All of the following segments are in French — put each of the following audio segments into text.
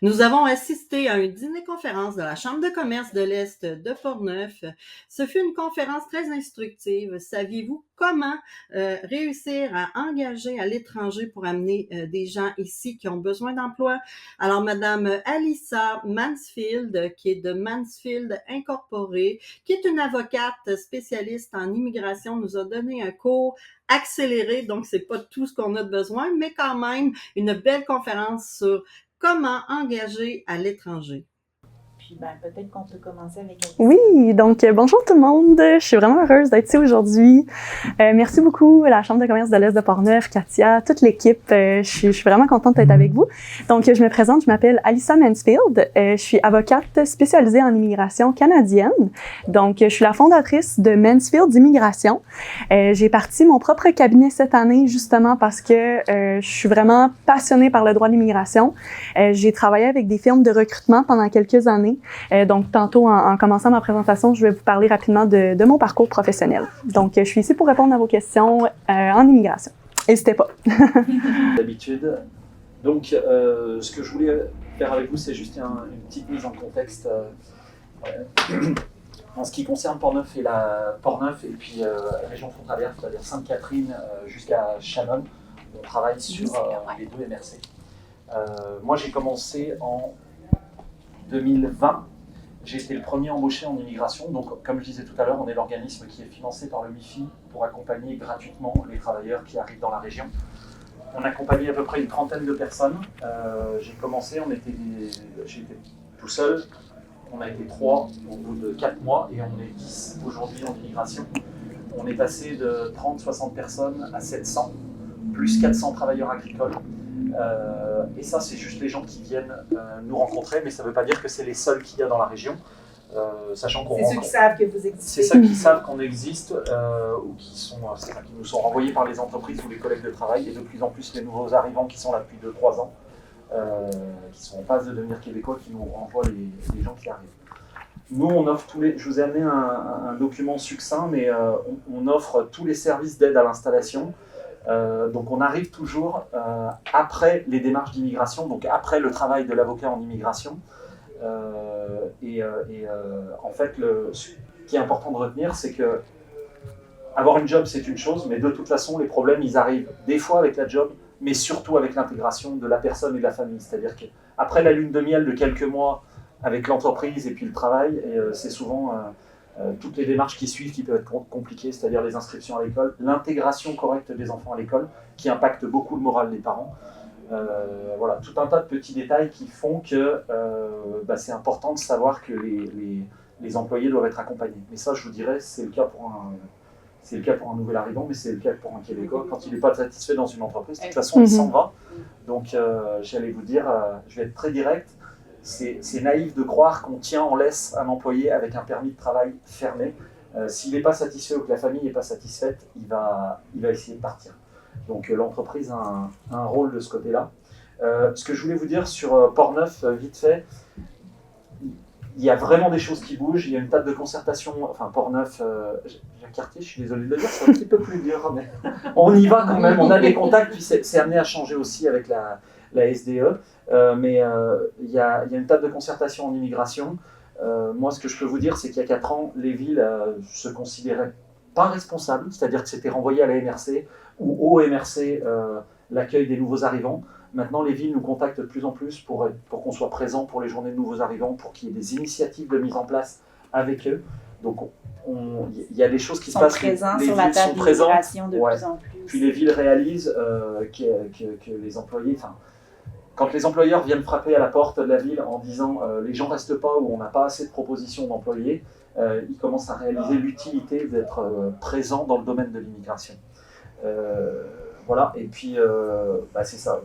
Nous avons assisté à un dîner-conférence de la Chambre de commerce de l'Est de Portneuf. Ce fut une conférence très instructive. Saviez-vous comment réussir à engager à l'étranger pour amener des gens ici qui ont besoin d'emploi? Alors, Madame Alyssa Mansfield, qui est de Mansfield Incorporé, qui est une avocate spécialiste en immigration, nous a donné un cours accéléré, donc c'est pas tout ce qu'on a besoin, mais quand même une belle conférence sur comment engager à l'étranger. Puis peut-être qu'on peut commencer avec Alyssa. Oui, donc bonjour tout le monde. Je suis vraiment heureuse d'être ici aujourd'hui. Merci beaucoup à la Chambre de commerce de l'Est de Portneuf, Katia, toute l'équipe. Je suis vraiment contente d'être avec vous. Donc, je me présente, je m'appelle Alyssa Mansfield. Je suis avocate spécialisée en immigration canadienne. Donc, je suis la fondatrice de Mansfield Immigration. J'ai parti mon propre cabinet cette année justement parce que je suis vraiment passionnée par le droit de l'immigration. J'ai travaillé avec des firmes de recrutement pendant quelques années. Donc, tantôt, en commençant ma présentation, je vais vous parler rapidement de mon parcours professionnel. Donc, je suis ici pour répondre à vos questions en immigration. N'hésitez pas. D'habitude. Donc, ce que je voulais faire avec vous, c'est juste une petite mise en contexte en ce qui concerne Portneuf et puis la région frontalière, c'est-à-dire Sainte-Catherine jusqu'à Shannon. On travaille sur les deux MRC. Moi, j'ai commencé en 2020, j'ai été le premier embauché en immigration. Donc, comme je disais tout à l'heure, on est l'organisme qui est financé par le MIFI pour accompagner gratuitement les travailleurs qui arrivent dans la région. On accompagnait à peu près une trentaine de personnes. J'ai commencé, j'étais tout seul. On a été 3 au bout de 4 mois et on est 10 aujourd'hui en immigration. On est passé de 30-60 personnes à 700, plus 400 travailleurs agricoles. Et ça, c'est juste les gens qui viennent nous rencontrer, mais ça ne veut pas dire que c'est les seuls qu'il y a dans la région. Sachant qu'on c'est ceux qui savent que vous existez. C'est ceux qui savent qu'on existe ou qui nous sont renvoyés par les entreprises ou les collègues de travail, et de plus en plus les nouveaux arrivants qui sont là depuis 2-3 ans, qui sont en passe de devenir québécois, qui nous renvoient les gens qui arrivent. Nous, on offre je vous ai amené un document succinct, mais on offre tous les services d'aide à l'installation. Donc on arrive toujours après les démarches d'immigration, donc après le travail de l'avocat en immigration. En fait, ce qui est important de retenir, c'est que avoir une job, c'est une chose, mais de toute façon, les problèmes, ils arrivent des fois avec la job, mais surtout avec l'intégration de la personne et de la famille. C'est-à-dire qu'après la lune de miel de quelques mois avec l'entreprise et puis le travail, c'est souvent toutes les démarches qui suivent qui peuvent être compliquées, c'est-à-dire les inscriptions à l'école, l'intégration correcte des enfants à l'école, qui impacte beaucoup le moral des parents. Voilà, tout un tas de petits détails qui font que c'est important de savoir que les employés doivent être accompagnés. Mais ça, je vous dirais, c'est le cas pour un nouvel arrivant, mais c'est le cas pour un Québécois. Quand il n'est pas satisfait dans une entreprise, de toute façon, il s'en va. Donc, j'allais vous dire, je vais être très direct, c'est naïf de croire qu'on tient en laisse un employé avec un permis de travail fermé. S'il n'est pas satisfait ou que la famille n'est pas satisfaite, il va essayer de partir. Donc l'entreprise a un rôle de ce côté-là. Ce que je voulais vous dire sur Portneuf, vite fait, il y a vraiment des choses qui bougent. Il y a une table de concertation, enfin Portneuf, j'ai un quartier, je suis désolé de le dire, c'est un petit peu plus dur, mais on y va quand même, on a des contacts, puis c'est amené à changer aussi avec la SDE. Mais il y a une table de concertation en immigration. Moi, ce que je peux vous dire, c'est qu'il y a 4 ans, les villes se considéraient pas responsables, c'est-à-dire que c'était renvoyé à la MRC ou au MRC l'accueil des nouveaux arrivants. Maintenant, les villes nous contactent de plus en plus pour qu'on soit présent pour les journées de nouveaux arrivants, pour qu'il y ait des initiatives de mise en place avec eux. Donc, il y a des choses qui se passent. Les villes sont présentes de plus en plus. Puis les villes réalisent que les employés... Quand les employeurs viennent frapper à la porte de la ville en disant les gens ne restent pas ou on n'a pas assez de propositions d'employés, ils commencent à réaliser l'utilité d'être présents dans le domaine de l'immigration. Voilà, et puis c'est ça.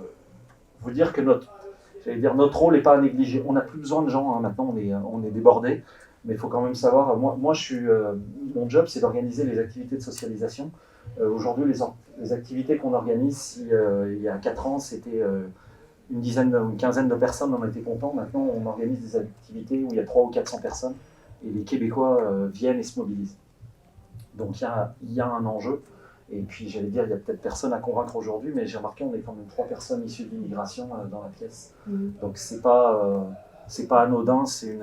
Vous dire que notre rôle n'est pas à négliger. On n'a plus besoin de gens, hein. Maintenant on est débordé, mais il faut quand même savoir, moi mon job c'est d'organiser les activités de socialisation. Aujourd'hui les activités qu'on organise, il y a 4 ans c'était une quinzaine de personnes, on était contents. Maintenant, on organise des activités où il y a 300 ou 400 personnes et les Québécois viennent et se mobilisent. Donc, il y a un enjeu. Et puis, j'allais dire, il y a peut-être personne à convaincre aujourd'hui, mais j'ai remarqué, on est quand même 3 personnes issues de l'immigration dans la pièce. Donc, c'est pas anodin, c'est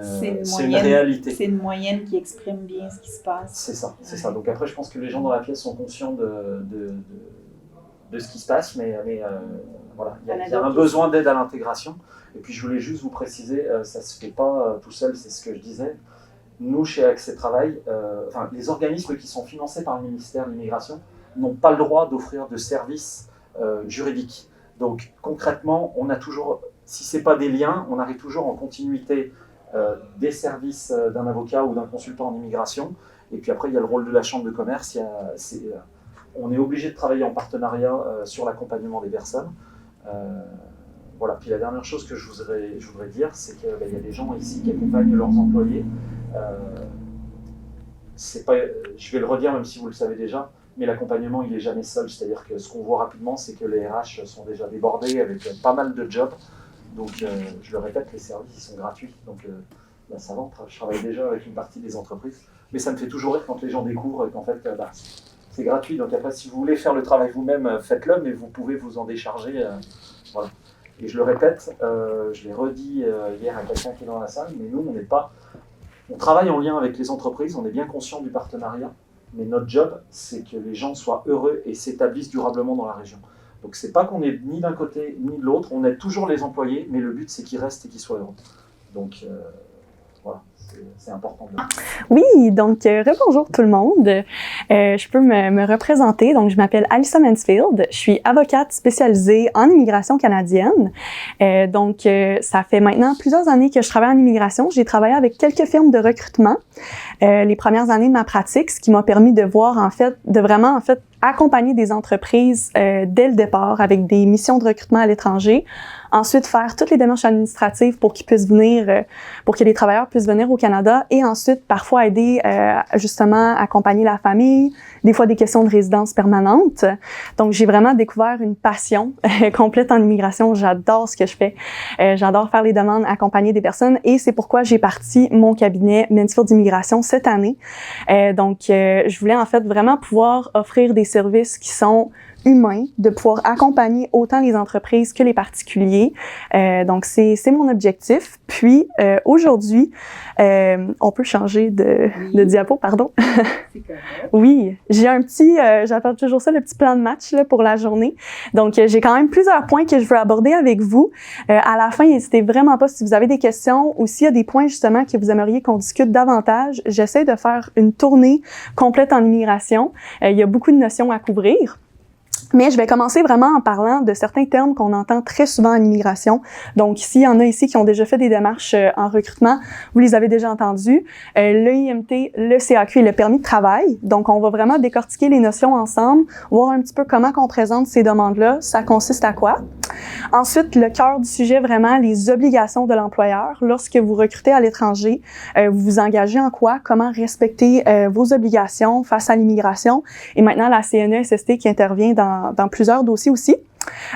une réalité. C'est une moyenne qui exprime bien ce qui se passe. C'est ça. Donc après, je pense que les gens dans la pièce sont conscients de ce qui se passe, mais voilà, il y a un besoin d'aide à l'intégration. Et puis, je voulais juste vous préciser, ça ne se fait pas tout seul, c'est ce que je disais. Nous, chez Accès Travail, les organismes qui sont financés par le ministère de l'Immigration n'ont pas le droit d'offrir de services juridiques. Donc concrètement, on a toujours, si ce n'est pas des liens, on arrive toujours en continuité des services d'un avocat ou d'un consultant en immigration. Et puis après, il y a le rôle de la Chambre de commerce. On est obligé de travailler en partenariat sur l'accompagnement des personnes. Voilà. Puis la dernière chose que je voudrais dire, c'est qu'il y a des gens ici qui accompagnent leurs employés. Je vais le redire même si vous le savez déjà, mais l'accompagnement il n'est jamais seul, c'est-à-dire que ce qu'on voit rapidement c'est que les RH sont déjà débordés avec pas mal de jobs, donc je le répète, les services ils sont gratuits, donc ça va, je travaille déjà avec une partie des entreprises, mais ça me fait toujours rire quand les gens découvrent qu'en fait c'est gratuit, donc après si vous voulez faire le travail vous-même, faites-le, mais vous pouvez vous en décharger, voilà. Et je le répète, je l'ai redit hier à quelqu'un qui est dans la salle, mais nous on travaille en lien avec les entreprises, on est bien conscient du partenariat, mais notre job, c'est que les gens soient heureux et s'établissent durablement dans la région. Donc c'est pas qu'on est ni d'un côté ni de l'autre, on aide toujours les employés, mais le but c'est qu'ils restent et qu'ils soient heureux. Donc voilà, c'est important. Oui, donc rebonjour tout le monde. Je peux me représenter. Donc je m'appelle Alyssa Mansfield. Je suis avocate spécialisée en immigration canadienne. Donc ça fait maintenant plusieurs années que je travaille en immigration. J'ai travaillé avec quelques firmes de recrutement les premières années de ma pratique, ce qui m'a permis de voir vraiment accompagner des entreprises dès le départ avec des missions de recrutement à l'étranger. Ensuite, faire toutes les démarches administratives pour qu'ils puissent venir, pour que les travailleurs puissent venir au Canada, et ensuite parfois aider justement accompagner la famille, des fois des questions de résidence permanente. Donc j'ai vraiment découvert une passion complète en immigration. J'adore ce que je fais. J'adore faire les demandes, accompagner des personnes, et c'est pourquoi j'ai parti mon cabinet Mansfield Immigration cette année. Donc je voulais en fait vraiment pouvoir offrir des services qui sont humain, de pouvoir accompagner autant les entreprises que les particuliers. Donc, c'est mon objectif. Puis, aujourd'hui, on peut changer de diapo, pardon. C'est correct. Oui, j'ai un petit, j'appelle toujours ça le petit plan de match là, pour la journée. Donc, j'ai quand même plusieurs points que je veux aborder avec vous. À la fin, n'hésitez vraiment pas si vous avez des questions ou s'il y a des points justement que vous aimeriez qu'on discute davantage. J'essaie de faire une tournée complète en immigration. Il y a beaucoup de notions à couvrir. Mais je vais commencer vraiment en parlant de certains termes qu'on entend très souvent en immigration. Donc, s'il y en a ici qui ont déjà fait des démarches en recrutement, vous les avez déjà entendus. L'EIMT, le CAQ et le permis de travail. Donc, on va vraiment décortiquer les notions ensemble, voir un petit peu comment on présente ces demandes-là, ça consiste à quoi. Ensuite, le cœur du sujet, vraiment, les obligations de l'employeur. Lorsque vous recrutez à l'étranger, vous vous engagez en quoi? Comment respecter vos obligations face à l'immigration? Et maintenant, la CNESST qui intervient dans plusieurs dossiers aussi.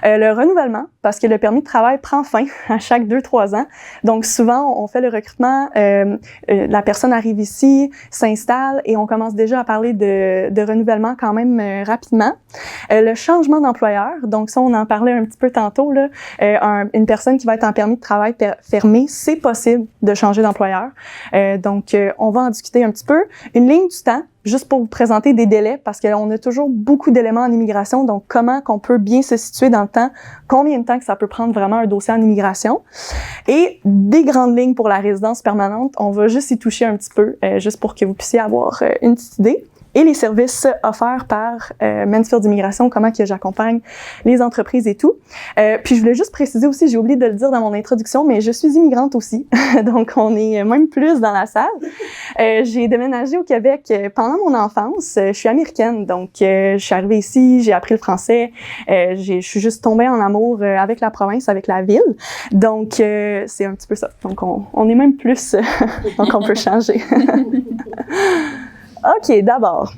Le renouvellement, parce que le permis de travail prend fin à chaque 2-3 ans. Donc, souvent, on fait le recrutement, la personne arrive ici, s'installe et on commence déjà à parler de renouvellement quand même rapidement. Le changement d'employeur, donc ça, on en parlait un petit peu tantôt, là. Une personne qui va être en permis de travail fermé, c'est possible de changer d'employeur. Donc, on va en discuter un petit peu. Une ligne du temps, juste pour vous présenter des délais, parce qu'on a toujours beaucoup d'éléments en immigration, donc comment qu'on peut bien se situer dans le temps, combien de temps que ça peut prendre vraiment un dossier en immigration, et des grandes lignes pour la résidence permanente. On va juste y toucher un petit peu, juste pour que vous puissiez avoir une petite idée. Et les services offerts par Mansfield Immigration, comment que j'accompagne les entreprises et tout. Puis je voulais juste préciser aussi, j'ai oublié de le dire dans mon introduction, mais je suis immigrante aussi, donc on est même plus dans la salle. J'ai déménagé au Québec pendant mon enfance. Je suis américaine, donc je suis arrivée ici, j'ai appris le français. Je suis juste tombée en amour avec la province, avec la ville. Donc c'est un petit peu ça. Donc on est même plus, donc on peut changer. OK, d'abord.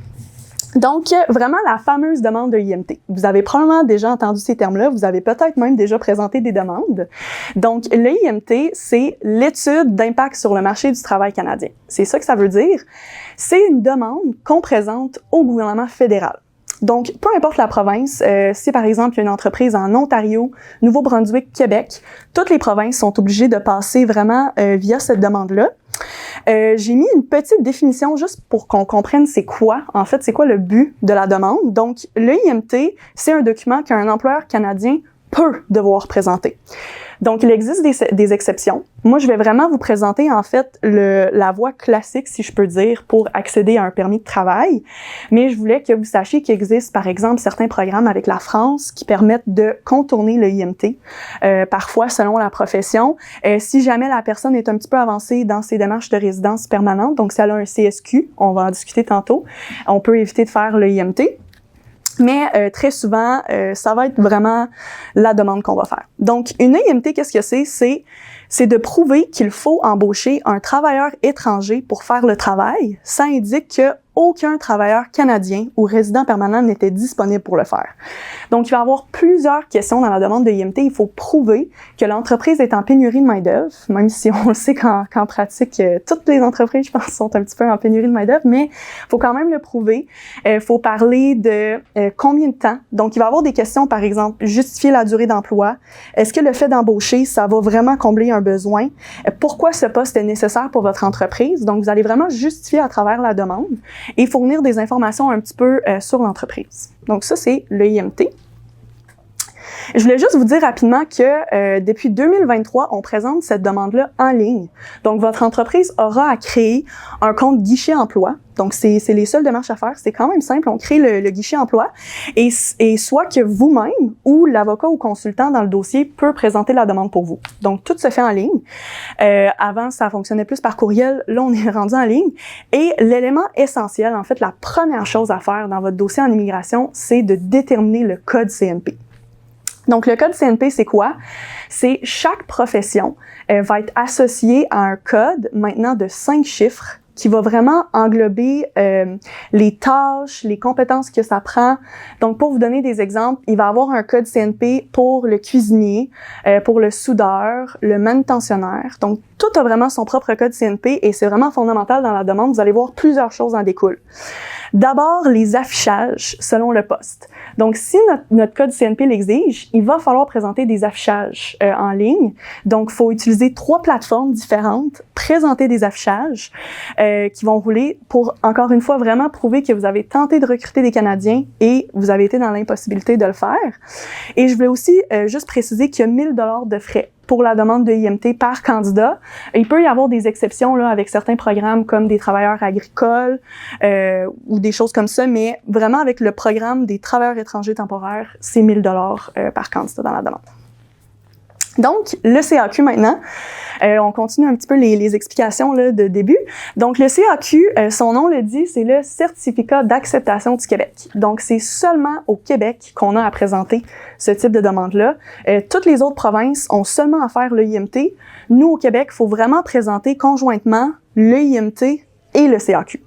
Donc, vraiment la fameuse demande de IMT. Vous avez probablement déjà entendu ces termes-là, vous avez peut-être même déjà présenté des demandes. Donc, le IMT, c'est l'étude d'impact sur le marché du travail canadien. C'est ça que ça veut dire. C'est une demande qu'on présente au gouvernement fédéral. Donc, peu importe la province, si par exemple il y a une entreprise en Ontario, Nouveau-Brunswick, Québec, toutes les provinces sont obligées de passer vraiment via cette demande-là. J'ai mis une petite définition juste pour qu'on comprenne c'est quoi le but de la demande. Donc, le IMT, c'est un document qu'un employeur canadien peut devoir présenter. Donc, il existe des exceptions. Moi, je vais vraiment vous présenter, en fait, la voie classique, si je peux dire, pour accéder à un permis de travail. Mais je voulais que vous sachiez qu'il existe, par exemple, certains programmes avec la France qui permettent de contourner le IMT, parfois selon la profession. Si jamais la personne est un petit peu avancée dans ses démarches de résidence permanente, donc si elle a un CSQ, on va en discuter tantôt, on peut éviter de faire le IMT. Mais très souvent, ça va être vraiment la demande qu'on va faire. Donc, une IMT, qu'est-ce que c'est? C'est de prouver qu'il faut embaucher un travailleur étranger pour faire le travail. Ça indique que aucun travailleur canadien ou résident permanent n'était disponible pour le faire. Donc, il va y avoir plusieurs questions dans la demande de IMT. Il faut prouver que l'entreprise est en pénurie de main-d'œuvre, même si on le sait qu'en pratique, toutes les entreprises, je pense, sont un petit peu en pénurie de main-d'œuvre, mais il faut quand même le prouver. Il faut parler de combien de temps. Donc, il va y avoir des questions, par exemple, justifier la durée d'emploi. Est-ce que le fait d'embaucher, ça va vraiment combler un besoin? Pourquoi ce poste est nécessaire pour votre entreprise? Donc, vous allez vraiment justifier à travers la demande et fournir des informations un petit peu sur l'entreprise. Donc ça, c'est le IMT. Je voulais juste vous dire rapidement que depuis 2023, on présente cette demande-là en ligne. Donc, votre entreprise aura à créer un compte guichet emploi. Donc, c'est les seules démarches à faire. C'est quand même simple. On crée le guichet emploi et soit que vous-même ou l'avocat ou consultant dans le dossier peut présenter la demande pour vous. Donc, tout se fait en ligne. Avant, ça fonctionnait plus par courriel. Là, on est rendu en ligne. Et l'élément essentiel, en fait, la première chose à faire dans votre dossier en immigration, c'est de déterminer le code CNP. Donc, le code CNP, c'est quoi? C'est chaque profession va être associée à un code maintenant de 5 chiffres qui va vraiment englober les tâches, les compétences que ça prend. Donc, pour vous donner des exemples, il va y avoir un code CNP pour le cuisinier, pour le soudeur, le manutentionnaire. Donc, tout a vraiment son propre code CNP et c'est vraiment fondamental dans la demande. Vous allez voir plusieurs choses en découlent. D'abord, les affichages selon le poste. Donc, si notre code CNP l'exige, il va falloir présenter des affichages en ligne. Donc, il faut utiliser 3 plateformes différentes, présenter des affichages qui vont rouler pour, encore une fois, vraiment prouver que vous avez tenté de recruter des Canadiens et vous avez été dans l'impossibilité de le faire. Et je voulais aussi juste préciser qu'il y a 1 000 $ de frais pour la demande de IMT par candidat. Il peut y avoir des exceptions là avec certains programmes comme des travailleurs agricoles ou des choses comme ça, mais vraiment avec le programme des travailleurs étrangers temporaires, c'est 1 000 $ par candidat dans la demande. Donc, le CAQ maintenant, on continue un petit peu les explications là, de début. Donc, le CAQ, son nom le dit, c'est le Certificat d'acceptation du Québec. Donc, c'est seulement au Québec qu'on a à présenter ce type de demande-là. Toutes les autres provinces ont seulement à faire le IMT. Nous, au Québec, il faut vraiment présenter conjointement le IMT et le CAQ.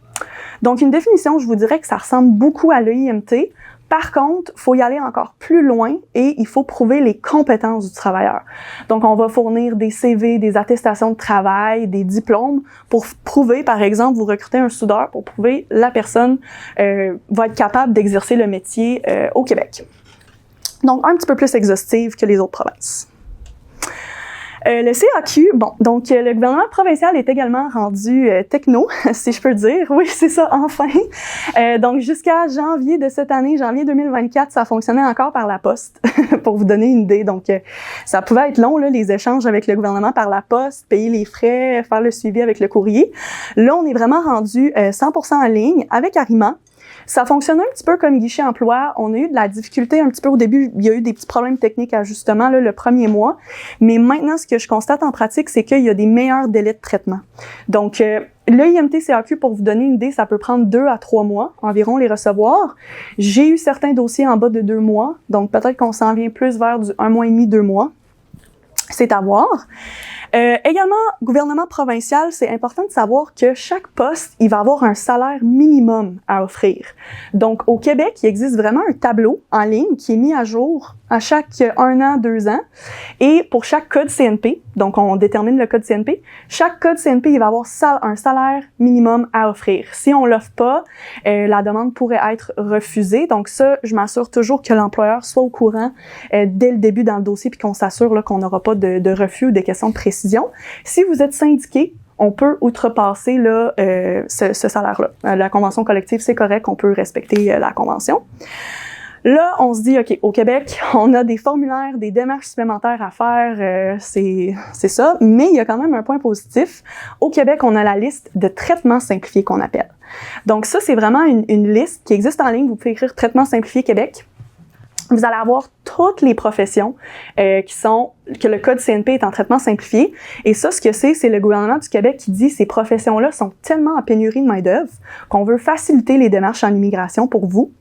Donc, une définition, je vous dirais que ça ressemble beaucoup à l'IMT. Par contre, il faut y aller encore plus loin et il faut prouver les compétences du travailleur. Donc, on va fournir des CV, des attestations de travail, des diplômes pour prouver, par exemple, vous recrutez un soudeur pour prouver la personne va être capable d'exercer le métier au Québec. Donc, un petit peu plus exhaustive que les autres provinces. Le CAQ, bon, donc le gouvernement provincial est également rendu techno, si je peux dire. Oui, c'est ça, enfin. Donc, jusqu'à janvier de cette année, janvier 2024, ça fonctionnait encore par la poste, pour vous donner une idée. Donc, ça pouvait être long, là, les échanges avec le gouvernement par la poste, payer les frais, faire le suivi avec le courrier. Là, on est vraiment rendu 100% en ligne avec Arima. Ça fonctionne un petit peu comme guichet emploi. On a eu de la difficulté un petit peu au début. Il y a eu des petits problèmes techniques d'ajustement là, le premier mois. Mais maintenant, ce que je constate en pratique, c'est qu'il y a des meilleurs délais de traitement. Donc, le IMT-CAQ, pour vous donner une idée, ça peut prendre 2 à 3 mois environ les recevoir. J'ai eu certains dossiers en bas de 2 mois. Donc, peut-être qu'on s'en vient plus vers du 1 mois et demi, 2 mois. C'est à voir. Également, gouvernement provincial, c'est important de savoir que chaque poste, il va avoir un salaire minimum à offrir. Donc, au Québec, il existe vraiment un tableau en ligne qui est mis à jour à chaque 1 an, 2 ans. Et pour chaque code CNP, donc on détermine le code CNP, chaque code CNP, il va avoir un salaire minimum à offrir. Si on l'offre pas, la demande pourrait être refusée. Donc ça, je m'assure toujours que l'employeur soit au courant dès le début dans le dossier, puis qu'on s'assure là, qu'on n'aura pas de refus ou des questions de précision. Si vous êtes syndiqué, on peut outrepasser là, ce salaire-là. La convention collective, c'est correct, on peut respecter la convention. Là, on se dit, OK, au Québec, on a des formulaires, des démarches supplémentaires à faire, c'est ça, mais il y a quand même un point positif. Au Québec, on a la liste de traitements simplifiés qu'on appelle. Donc ça, c'est vraiment une liste qui existe en ligne. Vous pouvez écrire « Traitement simplifié Québec ». Vous allez avoir toutes les professions que le code CNP est en traitement simplifié. Et ça, ce que c'est le gouvernement du Québec qui dit ces professions-là sont tellement en pénurie de main-d'œuvre qu'on veut faciliter les démarches en immigration pour vous.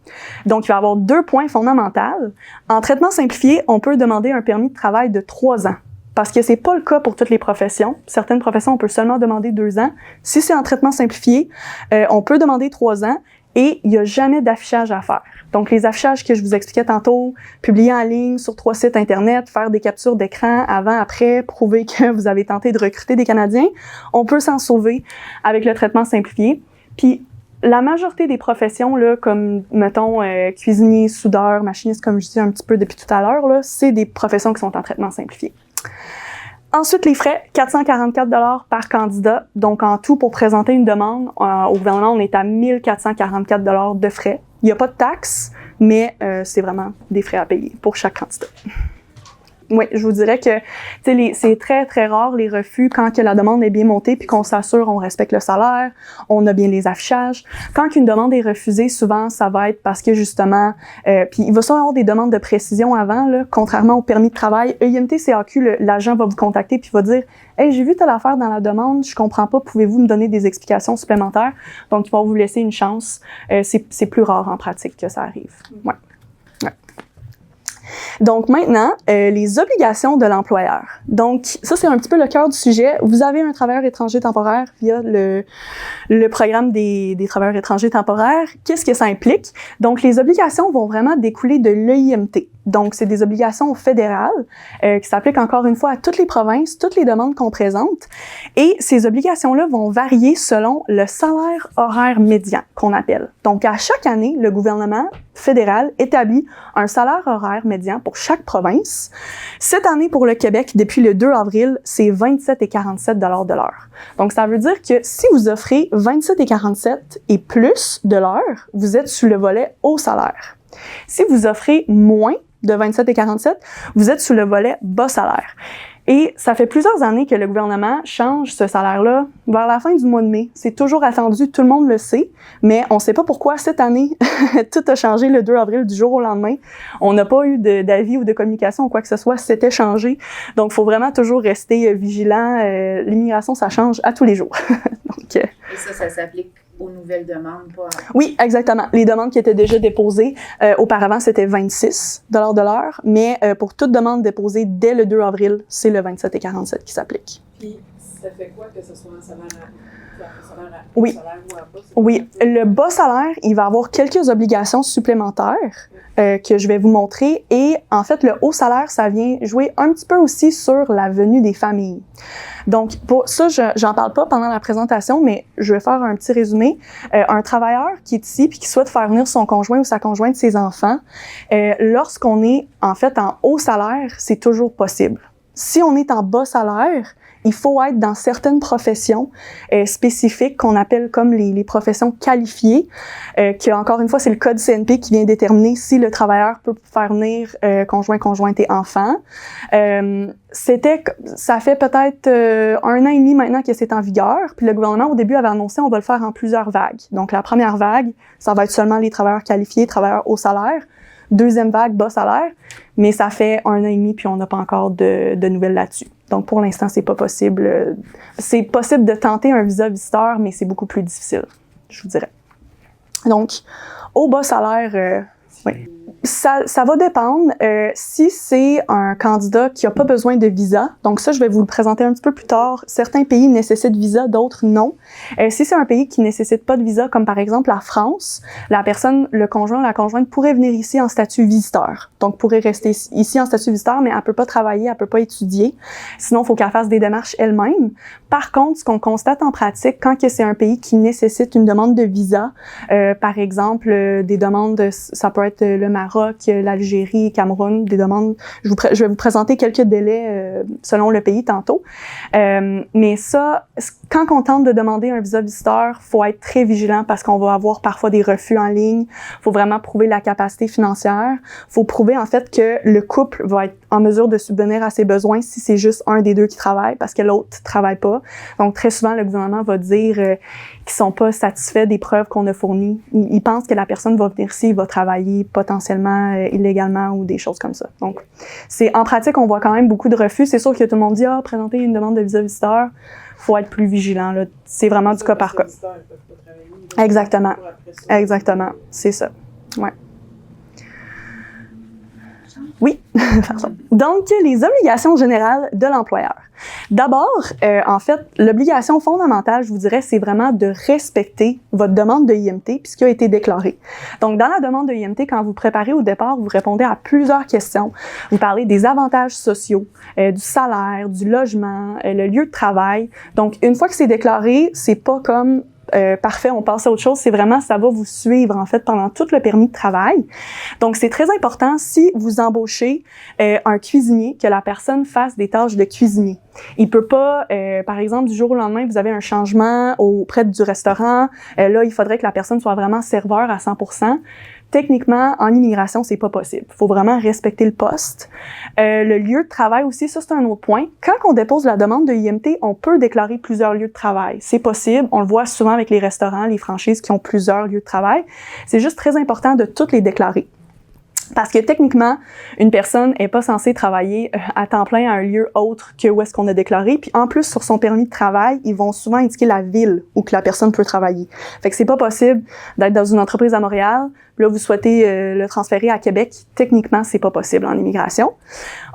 Donc, il va y avoir 2 points fondamentaux. En traitement simplifié, on peut demander un permis de travail de 3 ans. Parce que c'est pas le cas pour toutes les professions. Certaines professions, on peut seulement demander 2 ans. Si c'est en traitement simplifié, on peut demander 3 ans. Et il n'y a jamais d'affichage à faire. Donc, les affichages que je vous expliquais tantôt, publiés en ligne sur 3 sites Internet, faire des captures d'écran avant, après, prouver que vous avez tenté de recruter des Canadiens, on peut s'en sauver avec le traitement simplifié. Puis, la majorité des professions, là, comme, mettons, cuisinier, soudeur, machiniste, comme je disais un petit peu depuis tout à l'heure, là, c'est des professions qui sont en traitement simplifié. Ensuite, les frais, 444 $ par candidat. Donc, en tout, pour présenter une demande au gouvernement, on est à 1444 $ de frais. Il n'y a pas de taxes, mais c'est vraiment des frais à payer pour chaque candidat. Oui, je vous dirais que c'est très, très rare les refus quand que la demande est bien montée puis qu'on s'assure on respecte le salaire, on a bien les affichages. Quand une demande est refusée, souvent, ça va être parce que justement, puis il va souvent y avoir des demandes de précision avant, là, contrairement au permis de travail. EIMT-CAQ, l'agent va vous contacter puis va dire « Hey, j'ai vu telle affaire dans la demande, je comprends pas, pouvez-vous me donner des explications supplémentaires? » Donc, il va vous laisser une chance. C'est plus rare en pratique que ça arrive. Ouais. Donc maintenant, les obligations de l'employeur. Donc ça, c'est un petit peu le cœur du sujet. Vous avez un travailleur étranger temporaire via le programme des travailleurs étrangers temporaires. Qu'est-ce que ça implique? Donc les obligations vont vraiment découler de l'EIMT. Donc, c'est des obligations fédérales qui s'appliquent encore une fois à toutes les provinces, toutes les demandes qu'on présente. Et ces obligations-là vont varier selon le salaire horaire médian qu'on appelle. Donc, à chaque année, le gouvernement fédéral établit un salaire horaire médian pour chaque province. Cette année, pour le Québec, depuis le 2 avril, c'est 27,47 $ de l'heure. Donc, ça veut dire que si vous offrez 27,47 et plus de l'heure, vous êtes sous le volet haut salaire. Si vous offrez moins de 27,47, vous êtes sous le volet bas salaire. Et ça fait plusieurs années que le gouvernement change ce salaire-là vers la fin du mois de mai. C'est toujours attendu, tout le monde le sait, mais on ne sait pas pourquoi cette année, tout a changé le 2 avril du jour au lendemain. On n'a pas eu d'avis ou de communication ou quoi que ce soit, c'était changé. Donc, il faut vraiment toujours rester vigilant. L'immigration, ça change à tous les jours. Donc, et ça s'applique aux nouvelles demandes, pas à... Oui, exactement. Les demandes qui étaient déjà déposées, auparavant, c'était 26 $ de l'heure, mais pour toute demande déposée dès le 2 avril, c'est le 27,47 qui s'applique. Puis, ça fait quoi que ce soit un salaire à oui. salaire ou à bas? Oui, le bas salaire, il va avoir quelques obligations supplémentaires que je vais vous montrer. Et en fait, le haut salaire, ça vient jouer un petit peu aussi sur la venue des familles. Donc, pour ça, j'en parle pas pendant la présentation, mais je vais faire un petit résumé. Un travailleur qui est ici puis qui souhaite faire venir son conjoint ou sa conjointe, ses enfants, lorsqu'on est en fait en haut salaire, c'est toujours possible. Si on est en bas salaire, il faut être dans certaines professions spécifiques qu'on appelle comme les professions qualifiées, que encore une fois, c'est le code CNP qui vient déterminer si le travailleur peut faire venir conjoint, conjointe et enfant. Ça fait peut-être 1 an et demi maintenant que c'est en vigueur, puis le gouvernement au début avait annoncé on va le faire en plusieurs vagues. Donc la première vague, ça va être seulement les travailleurs qualifiés, travailleurs haut salaire. Deuxième vague, bas salaire, mais ça fait 1 an et demi puis on n'a pas encore de nouvelles là-dessus. Donc, pour l'instant, c'est pas possible. C'est possible de tenter un visa visiteur, mais c'est beaucoup plus difficile, je vous dirais. Donc, au bas salaire, oui. Ça va dépendre. Si c'est un candidat qui a pas besoin de visa, donc ça, je vais vous le présenter un petit peu plus tard. Certains pays nécessitent visa, d'autres non. Si c'est un pays qui nécessite pas de visa, comme par exemple la France, la personne, le conjoint, la conjointe pourrait venir ici en statut visiteur. Donc, pourrait rester ici en statut visiteur, mais elle peut pas travailler, elle peut pas étudier. Sinon, il faut qu'elle fasse des démarches elle-même. Par contre, ce qu'on constate en pratique, quand que c'est un pays qui nécessite une demande de visa, par exemple, des demandes, ça peut être le Maroc, l'Algérie, Cameroun, des demandes. Je vais vous présenter quelques délais selon le pays tantôt. Mais ça, quand on tente de demander un visa visiteur, faut être très vigilant parce qu'on va avoir parfois des refus en ligne. Faut vraiment prouver la capacité financière. Faut prouver en fait que le couple va être en mesure de subvenir à ses besoins si c'est juste un des deux qui travaille parce que l'autre travaille pas. Donc très souvent le gouvernement va dire qu'ils sont pas satisfaits des preuves qu'on a fournies. Ils pensent que la personne va venir ici, va travailler potentiellement illégalement ou des choses comme ça. Donc c'est en pratique on voit quand même beaucoup de refus. C'est sûr que tout le monde dit présenter une demande de visa visiteur. Faut être plus vigilant là. C'est vraiment du cas par cas. Exactement. Exactement. C'est ça. Ouais. Oui. Donc, les obligations générales de l'employeur. D'abord, en fait, l'obligation fondamentale, je vous dirais, c'est vraiment de respecter votre demande de IMT puis ce qui a été déclaré. Donc, dans la demande de IMT, quand vous préparez au départ, vous répondez à plusieurs questions. Vous parlez des avantages sociaux, du salaire, du logement, le lieu de travail. Donc, une fois que c'est déclaré, c'est pas comme parfait, on passe à autre chose, c'est vraiment, ça va vous suivre, en fait, pendant tout le permis de travail. Donc, c'est très important, si vous embauchez un cuisinier, que la personne fasse des tâches de cuisinier. Il peut pas, par exemple, du jour au lendemain, vous avez un changement auprès du restaurant, là, il faudrait que la personne soit vraiment serveur à 100%. Techniquement, en immigration, c'est pas possible. Il faut vraiment respecter le poste. Le lieu de travail aussi, ça c'est un autre point. Quand on dépose la demande de IMT, on peut déclarer plusieurs lieux de travail. C'est possible. On le voit souvent avec les restaurants, les franchises qui ont plusieurs lieux de travail. C'est juste très important de toutes les déclarer. Parce que techniquement, une personne est pas censée travailler à temps plein à un lieu autre que où est-ce qu'on a déclaré. Puis en plus, sur son permis de travail, ils vont souvent indiquer la ville où que la personne peut travailler. Fait que c'est pas possible d'être dans une entreprise à Montréal. Là, vous souhaitez le transférer à Québec. Techniquement, c'est pas possible en immigration.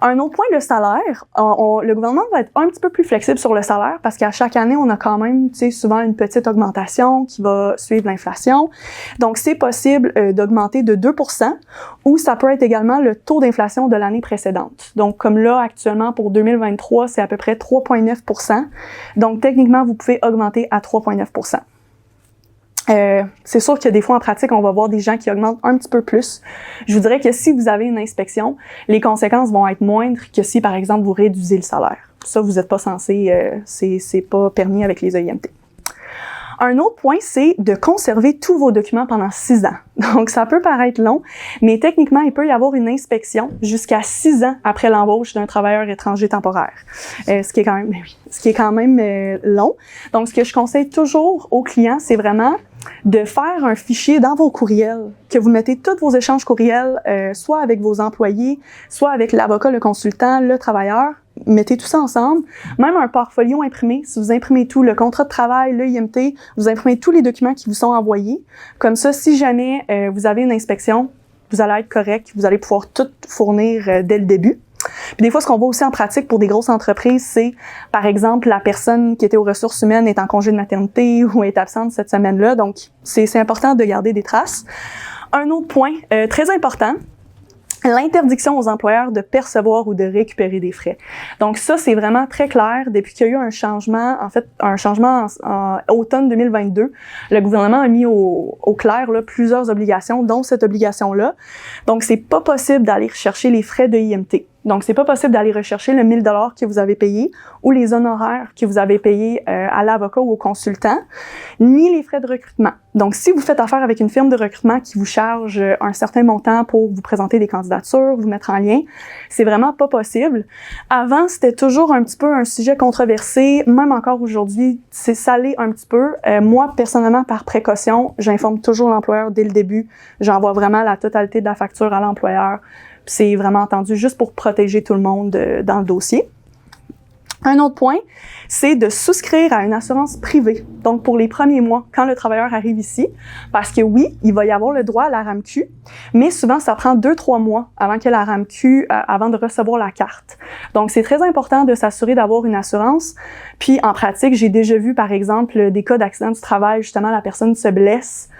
Un autre point, le salaire. Le gouvernement va être un petit peu plus flexible sur le salaire parce qu'à chaque année, on a quand même, tu sais, souvent une petite augmentation qui va suivre l'inflation. Donc, c'est possible d'augmenter de 2% ou ça peut être également le taux d'inflation de l'année précédente. Donc, comme là, actuellement, pour 2023, c'est à peu près 3,9%. Donc, techniquement, vous pouvez augmenter à 3,9%. C'est sûr qu'il y a des fois en pratique, on va voir des gens qui augmentent un petit peu plus. Je vous dirais que si vous avez une inspection, les conséquences vont être moindres que si, par exemple, vous réduisez le salaire. Ça, vous n'êtes pas censé, c'est pas permis avec les EIMT. Un autre point, c'est de conserver tous vos documents pendant 6 ans. Donc, ça peut paraître long, mais techniquement, il peut y avoir une inspection jusqu'à 6 ans après l'embauche d'un travailleur étranger temporaire. Ce qui est quand même long. Donc, ce que je conseille toujours aux clients, c'est vraiment de faire un fichier dans vos courriels, que vous mettez tous vos échanges courriels, soit avec vos employés, soit avec l'avocat, le consultant, le travailleur. Mettez tout ça ensemble. Même un portfolio imprimé, si vous imprimez tout, le contrat de travail, le IMT, vous imprimez tous les documents qui vous sont envoyés. Comme ça, si jamais vous avez une inspection, vous allez être correct, vous allez pouvoir tout fournir dès le début. Puis des fois, ce qu'on voit aussi en pratique pour des grosses entreprises, c'est, par exemple, la personne qui était aux ressources humaines est en congé de maternité ou est absente cette semaine-là. Donc, c'est important de garder des traces. Un autre point très important, l'interdiction aux employeurs de percevoir ou de récupérer des frais. Donc ça, c'est vraiment très clair. Depuis qu'il y a eu un changement en automne 2022, le gouvernement a mis au clair là, plusieurs obligations, dont cette obligation-là. Donc, c'est pas possible d'aller rechercher les frais de IMT. Donc, c'est pas possible d'aller rechercher le 1 000 $ que vous avez payé ou les honoraires que vous avez payés à l'avocat ou au consultant, ni les frais de recrutement. Donc, si vous faites affaire avec une firme de recrutement qui vous charge un certain montant pour vous présenter des candidatures, vous mettre en lien, c'est vraiment pas possible. Avant, c'était toujours un petit peu un sujet controversé, même encore aujourd'hui, c'est salé un petit peu. Moi, personnellement, par précaution, j'informe toujours l'employeur dès le début. J'envoie vraiment la totalité de la facture à l'employeur. C'est vraiment entendu juste pour protéger tout le monde dans le dossier. Un autre point, c'est de souscrire à une assurance privée. Donc, pour les premiers mois, quand le travailleur arrive ici, parce que oui, il va y avoir le droit à la RAMQ, mais souvent, ça prend 2-3 mois avant que la RAMQ, avant de recevoir la carte. Donc, c'est très important de s'assurer d'avoir une assurance. Puis, en pratique, j'ai déjà vu, par exemple, des cas d'accident du travail, justement, la personne se blesse.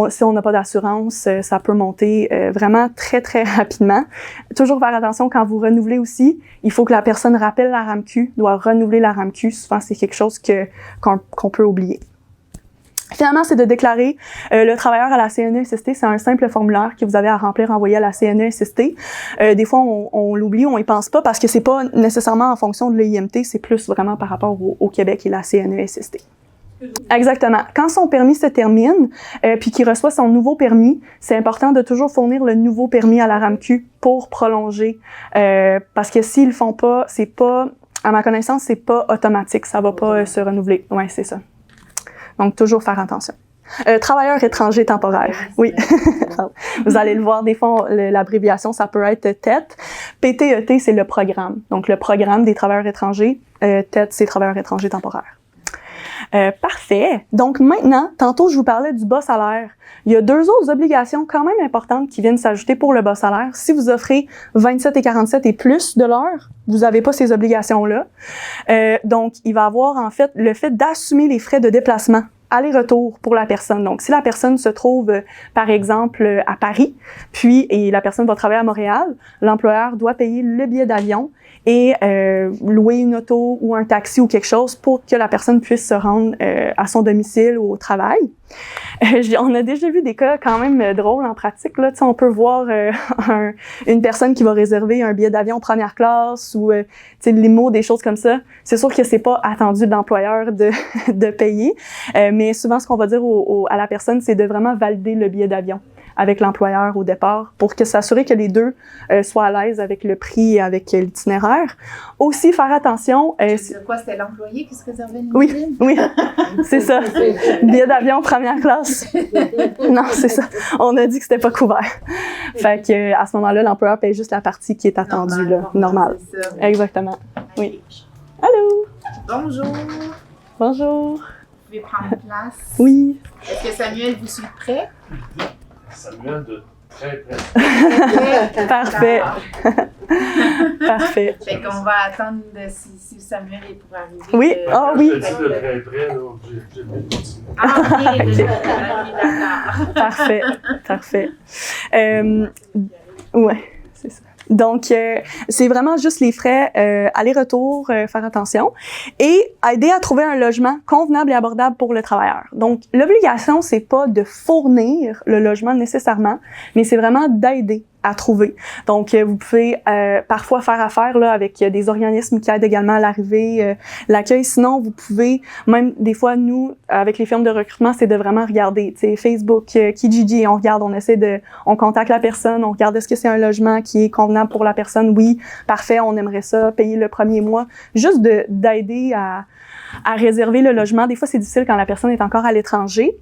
Si on n'a pas d'assurance, ça peut monter vraiment très, très rapidement. Toujours faire attention quand vous renouvelez aussi. Il faut que la personne rappelle la RAMQ, doit renouveler la RAMQ. Souvent, c'est quelque chose qu'on peut oublier. Finalement, c'est de déclarer le travailleur à la CNESST. C'est un simple formulaire que vous avez à remplir, envoyer à la CNESST. Des fois, on l'oublie, on y pense pas parce que c'est pas nécessairement en fonction de l'EIMT, c'est plus vraiment par rapport au Québec et la CNESST. Exactement. Quand son permis se termine, puis qu'il reçoit son nouveau permis, c'est important de toujours fournir le nouveau permis à la RAMQ pour prolonger. Parce que s'ils le font pas, c'est pas, à ma connaissance, c'est pas automatique. Ça va pas se renouveler. Ouais, c'est ça. Donc, toujours faire attention. Travailleur étranger temporaire. Oui. Vous allez le voir, des fois, l'abréviation, ça peut être TET. PTET, c'est le programme. Donc, le programme des travailleurs étrangers. TET, c'est travailleurs étrangers temporaires. Parfait. Donc maintenant, tantôt je vous parlais du bas salaire. Il y a 2 autres obligations quand même importantes qui viennent s'ajouter pour le bas salaire. Si vous offrez 27 et 47 et plus de l'heure, vous n'avez pas ces obligations-là. Donc, il va avoir en fait le fait d'assumer les frais de déplacement aller-retour pour la personne. Donc, si la personne se trouve, par exemple, à Paris, et la personne va travailler à Montréal, l'employeur doit payer le billet d'avion et louer une auto ou un taxi ou quelque chose pour que la personne puisse se rendre à son domicile ou au travail. On a déjà vu des cas quand même drôles en pratique. Là, on peut voir une personne qui va réserver un billet d'avion première classe ou limo, des choses comme ça. C'est sûr que c'est pas attendu de l'employeur de payer, mais souvent ce qu'on va dire à la personne, c'est de vraiment valider le billet d'avion avec l'employeur au départ pour que s'assurer que les deux soient à l'aise avec le prix et avec l'itinéraire. Aussi faire attention. C'est quoi, c'était l'employé qui se réservait une Oui, oui, c'est ça. Billet d'avion première classe. Non, c'est ça. On a dit que c'était pas couvert. Fait que à ce moment-là, l'employeur paye juste la partie qui est attendue là, normale. C'est ça. Exactement. Oui. Allô. Bonjour. Bonjour. Vous pouvez prendre place. Oui. Est-ce que Samuel vous suit prêt? Samuel de très près. Parfait. Parfait. Fait qu'on va attendre si Samuel est pour arriver. Oui. Ah oui. Je dis de très près, là, j'ai le continuer. Ah, ok, d'accord. Parfait. Parfait. Ouais, c'est ça. Donc, c'est vraiment juste les frais aller-retour, faire attention, et aider à trouver un logement convenable et abordable pour le travailleur. Donc, l'obligation, c'est pas de fournir le logement nécessairement, mais c'est vraiment d'aider à trouver. Donc, vous pouvez parfois faire affaire là avec des organismes qui aident également à l'arrivée, l'accueil. Sinon, vous pouvez, même des fois, nous, avec les firmes de recrutement, c'est de vraiment regarder, tu sais, Facebook, Kijiji, on regarde, on contacte la personne, on regarde est-ce que c'est un logement qui est convenable pour la personne. Oui, parfait, on aimerait ça, payer le premier mois. Juste d'aider à réserver le logement. Des fois, c'est difficile quand la personne est encore à l'étranger.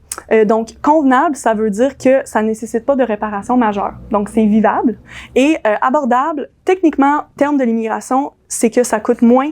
Donc, convenable, ça veut dire que ça ne nécessite pas de réparation majeure. Donc, c'est vivable. Et abordable, techniquement, terme de l'immigration, c'est que ça coûte moins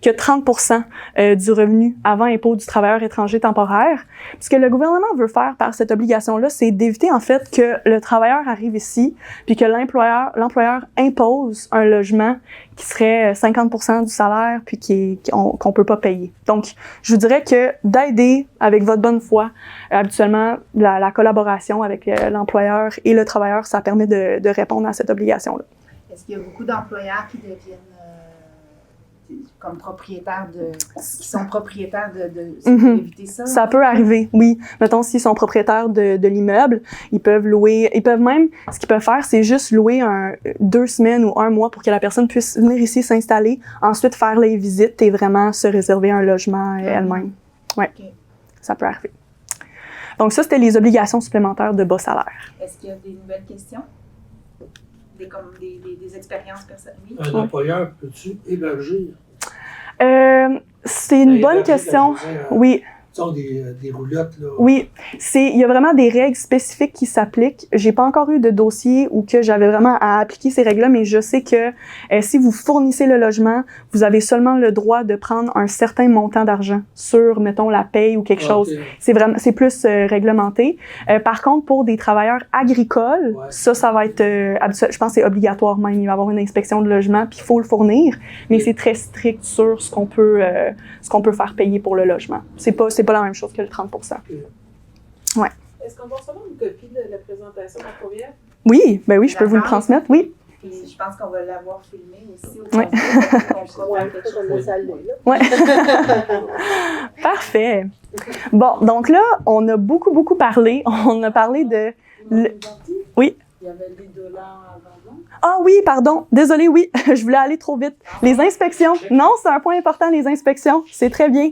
que 30% du revenu avant impôt du travailleur étranger temporaire. Ce que le gouvernement veut faire par cette obligation-là, c'est d'éviter en fait que le travailleur arrive ici, puis que l'employeur impose un logement qui serait 50% du salaire, puis qu'on peut pas payer. Donc, je vous dirais que d'aider avec votre bonne foi, habituellement, la collaboration avec l'employeur et le travailleur, ça permet de répondre à cette obligation-là. Est-ce qu'il y a beaucoup d'employeurs qui deviennent comme propriétaires qui sont propriétaires pour éviter ça? Ça peut arriver, oui. Mettons, s'ils sont propriétaires de l'immeuble, ils peuvent même, ce qu'ils peuvent faire, c'est juste louer 2 semaines ou 1 mois pour que la personne puisse venir ici s'installer, ensuite faire les visites et vraiment se réserver un logement elle-même. Ouais. Okay. Ça peut arriver. Donc ça, c'était les obligations supplémentaires de bas salaire. Est-ce qu'il y a des nouvelles questions? Des expériences personnelles? Un employeur, peux-tu élargir? C'est une bonne question. Oui. des roulottes, là. Oui, il y a vraiment des règles spécifiques qui s'appliquent. J'ai pas encore eu de dossier où que j'avais vraiment à appliquer ces règles-là, mais je sais que si vous fournissez le logement, vous avez seulement le droit de prendre un certain montant d'argent sur, mettons, la paye ou quelque chose. Okay. C'est plus réglementé. Par contre, pour des travailleurs agricoles, ça va être, je pense que c'est obligatoire même. Il va y avoir une inspection de logement, puis il faut le fournir, mais c'est très strict sur ce qu'on peut faire payer pour le logement. C'est pas la même chose que le 30 %. Ouais. Est-ce qu'on va recevoir une copie de la présentation par courriel? Oui, ben oui, je peux vous le transmettre, oui. Puis je pense qu'on va l'avoir filmé aussi. Ouais. Ouais. Parfait. Bon, donc là, on a beaucoup parlé. On a parlé de... Oui. Il y avait des dollars avant, non? Ah oui, pardon. Désolée, oui. Je voulais aller trop vite. Les inspections. Non, c'est un point important, les inspections. C'est très bien.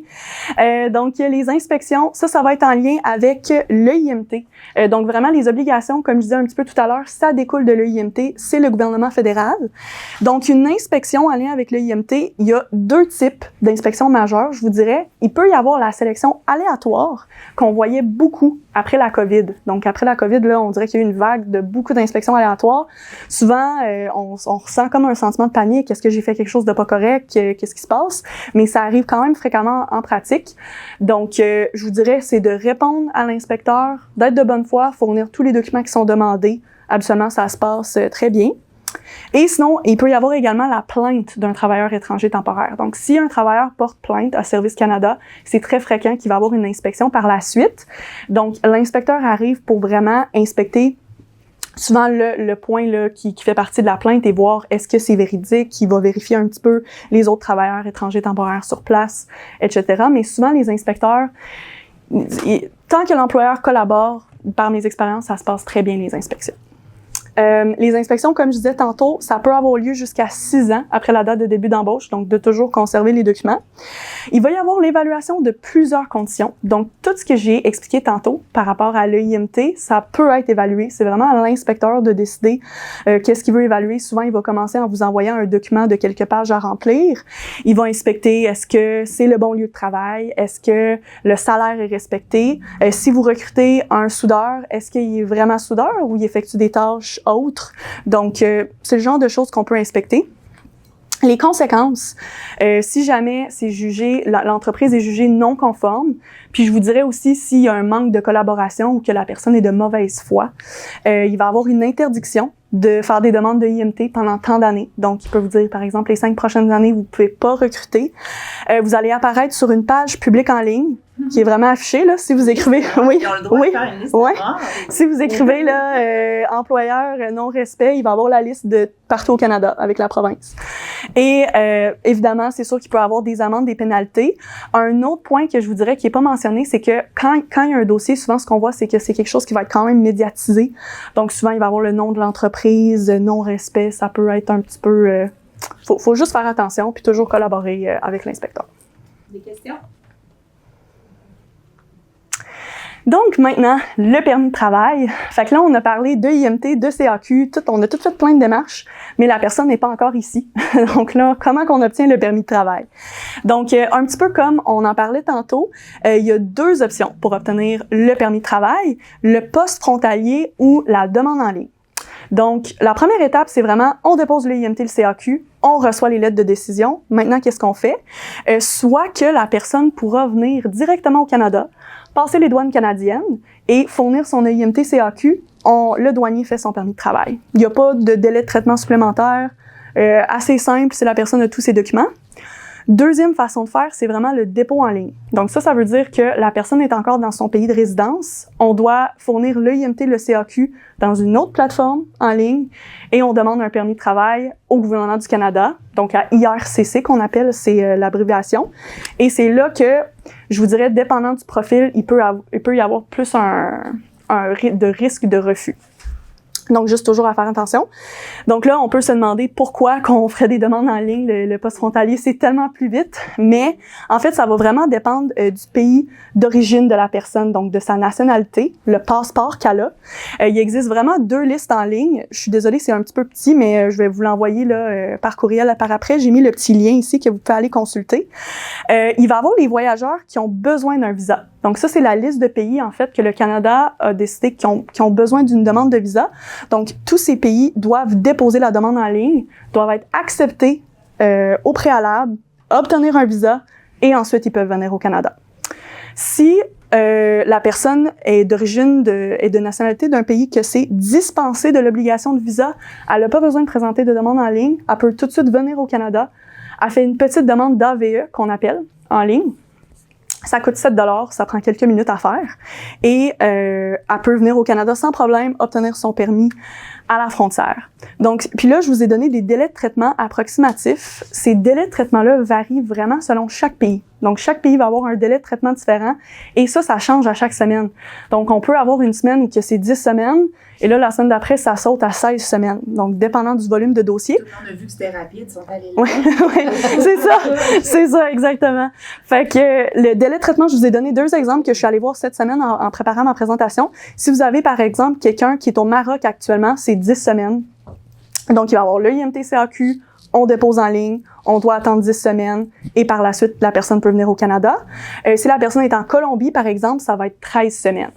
Donc, les inspections, ça va être en lien avec l'EIMT. Donc, vraiment, les obligations, comme je disais un petit peu tout à l'heure, ça découle de l'EIMT. C'est le gouvernement fédéral. Donc, une inspection en lien avec l'EIMT, il y a 2 types d'inspections majeures, je vous dirais. Il peut y avoir la sélection aléatoire qu'on voyait beaucoup après la COVID. Donc, après la COVID, là, on dirait qu'il y a eu une vague de beaucoup d'inspections aléatoires. Souvent, on ressent comme un sentiment de panique. Est-ce que j'ai fait quelque chose de pas correct? Qu'est-ce qui se passe? Mais ça arrive quand même fréquemment en pratique. Donc, je vous dirais, c'est de répondre à l'inspecteur, d'être de bonne foi, fournir tous les documents qui sont demandés. Habituellement, ça se passe très bien. Et sinon, il peut y avoir également la plainte d'un travailleur étranger temporaire. Donc, si un travailleur porte plainte à Service Canada, c'est très fréquent qu'il va avoir une inspection par la suite. Donc, l'inspecteur arrive pour vraiment inspecter souvent le point là, qui fait partie de la plainte et voir est-ce que c'est véridique, il va vérifier un petit peu les autres travailleurs étrangers temporaires sur place, etc. Mais souvent, les inspecteurs, tant que l'employeur collabore, par mes expériences, ça se passe très bien, les inspections. Les inspections, comme je disais tantôt, ça peut avoir lieu jusqu'à 6 ans après la date de début d'embauche, donc de toujours conserver les documents. Il va y avoir l'évaluation de plusieurs conditions. Donc, tout ce que j'ai expliqué tantôt par rapport à l'EIMT, ça peut être évalué. C'est vraiment à l'inspecteur de décider qu'est-ce qu'il veut évaluer. Souvent, il va commencer en vous envoyant un document de quelques pages à remplir. Il va inspecter est-ce que c'est le bon lieu de travail, est-ce que le salaire est respecté. Si vous recrutez un soudeur, est-ce qu'il est vraiment soudeur ou il effectue des tâches autres? Donc, c'est le genre de choses qu'on peut inspecter. Les conséquences, si jamais c'est jugé, l'entreprise est jugée non conforme, puis je vous dirais aussi s'il y a un manque de collaboration ou que la personne est de mauvaise foi, il va y avoir une interdiction de faire des demandes de IMT pendant tant d'années. Donc, il peut vous dire, par exemple, les 5 prochaines années, vous pouvez pas recruter. Vous allez apparaître sur une page publique en ligne qui est vraiment affichée, là, si vous écrivez, oui, si vous écrivez, là, employeur non-respect, il va avoir la liste de partout au Canada avec la province. Et, évidemment, c'est sûr qu'il peut y avoir des amendes, des pénalités. Un autre point que je vous dirais qui est pas mentionné, c'est que quand il y a un dossier, souvent, ce qu'on voit, c'est que c'est quelque chose qui va être quand même médiatisé. Donc, souvent, il va y avoir le nom de l'entreprise, non-respect, ça peut être un petit peu, faut juste faire attention puis toujours collaborer avec l'inspecteur. Des questions? Donc, maintenant, le permis de travail. Fait que là, on a parlé de IMT, de CAQ, on a tout fait plein de démarches, mais la personne n'est pas encore ici. Donc là, comment qu'on obtient le permis de travail? Donc, un petit peu comme on en parlait tantôt, il y a 2 options pour obtenir le permis de travail, le poste frontalier ou la demande en ligne. Donc, la première étape, c'est vraiment, on dépose le IMT, le CAQ, on reçoit les lettres de décision. Maintenant, qu'est-ce qu'on fait? Soit que la personne pourra venir directement au Canada, passer les douanes canadiennes et fournir son IMT CAQ, le douanier fait son permis de travail. Il n'y a pas de délai de traitement supplémentaire, assez simple si la personne a tous ses documents. Deuxième façon de faire, c'est vraiment le dépôt en ligne. Donc ça veut dire que la personne est encore dans son pays de résidence. On doit fournir le IMT, le CAQ dans une autre plateforme en ligne et on demande un permis de travail au gouvernement du Canada, donc à IRCC qu'on appelle, c'est l'abréviation. Et c'est là que, je vous dirais, dépendant du profil, il peut y avoir plus de risque de refus. Donc, juste toujours à faire attention. Donc là, on peut se demander pourquoi qu'on ferait des demandes en ligne. Le poste frontalier, c'est tellement plus vite. Mais en fait, ça va vraiment dépendre du pays d'origine de la personne, donc de sa nationalité, le passeport qu'elle a. Il existe vraiment 2 listes en ligne. Je suis désolée, c'est un petit peu petit, mais je vais vous l'envoyer là par courriel par après. J'ai mis le petit lien ici que vous pouvez aller consulter. Il va y avoir les voyageurs qui ont besoin d'un visa. Donc ça, c'est la liste de pays, en fait, que le Canada a décidé qui ont besoin d'une demande de visa. Donc, tous ces pays doivent déposer la demande en ligne, doivent être acceptés au préalable, obtenir un visa, et ensuite, ils peuvent venir au Canada. Si la personne est d'origine et de nationalité d'un pays que c'est dispensé de l'obligation de visa, elle n'a pas besoin de présenter de demande en ligne, elle peut tout de suite venir au Canada. Elle fait une petite demande d'AVE, qu'on appelle, en ligne. Ça coûte 7 $, ça prend quelques minutes à faire. Et elle peut venir au Canada sans problème, obtenir son permis à la frontière. Donc, puis là, je vous ai donné des délais de traitement approximatifs. Ces délais de traitement-là varient vraiment selon chaque pays. Donc, chaque pays va avoir un délai de traitement différent. Et ça change à chaque semaine. Donc, on peut avoir une semaine où c'est 10 semaines. Et là, la semaine d'après, ça saute à 16 semaines. Donc, dépendant du volume de dossier. Tout le monde a vu que c'était rapide, ils sont allés là. Oui, c'est ça, exactement. Fait que le délai de traitement, je vous ai donné 2 exemples que je suis allée voir cette semaine en préparant ma présentation. Si vous avez, par exemple, quelqu'un qui est au Maroc actuellement, c'est 10 semaines. Donc, il va avoir le IMT-CAQ, on dépose en ligne, on doit attendre 10 semaines et par la suite, la personne peut venir au Canada. Si la personne est en Colombie, par exemple, ça va être 13 semaines.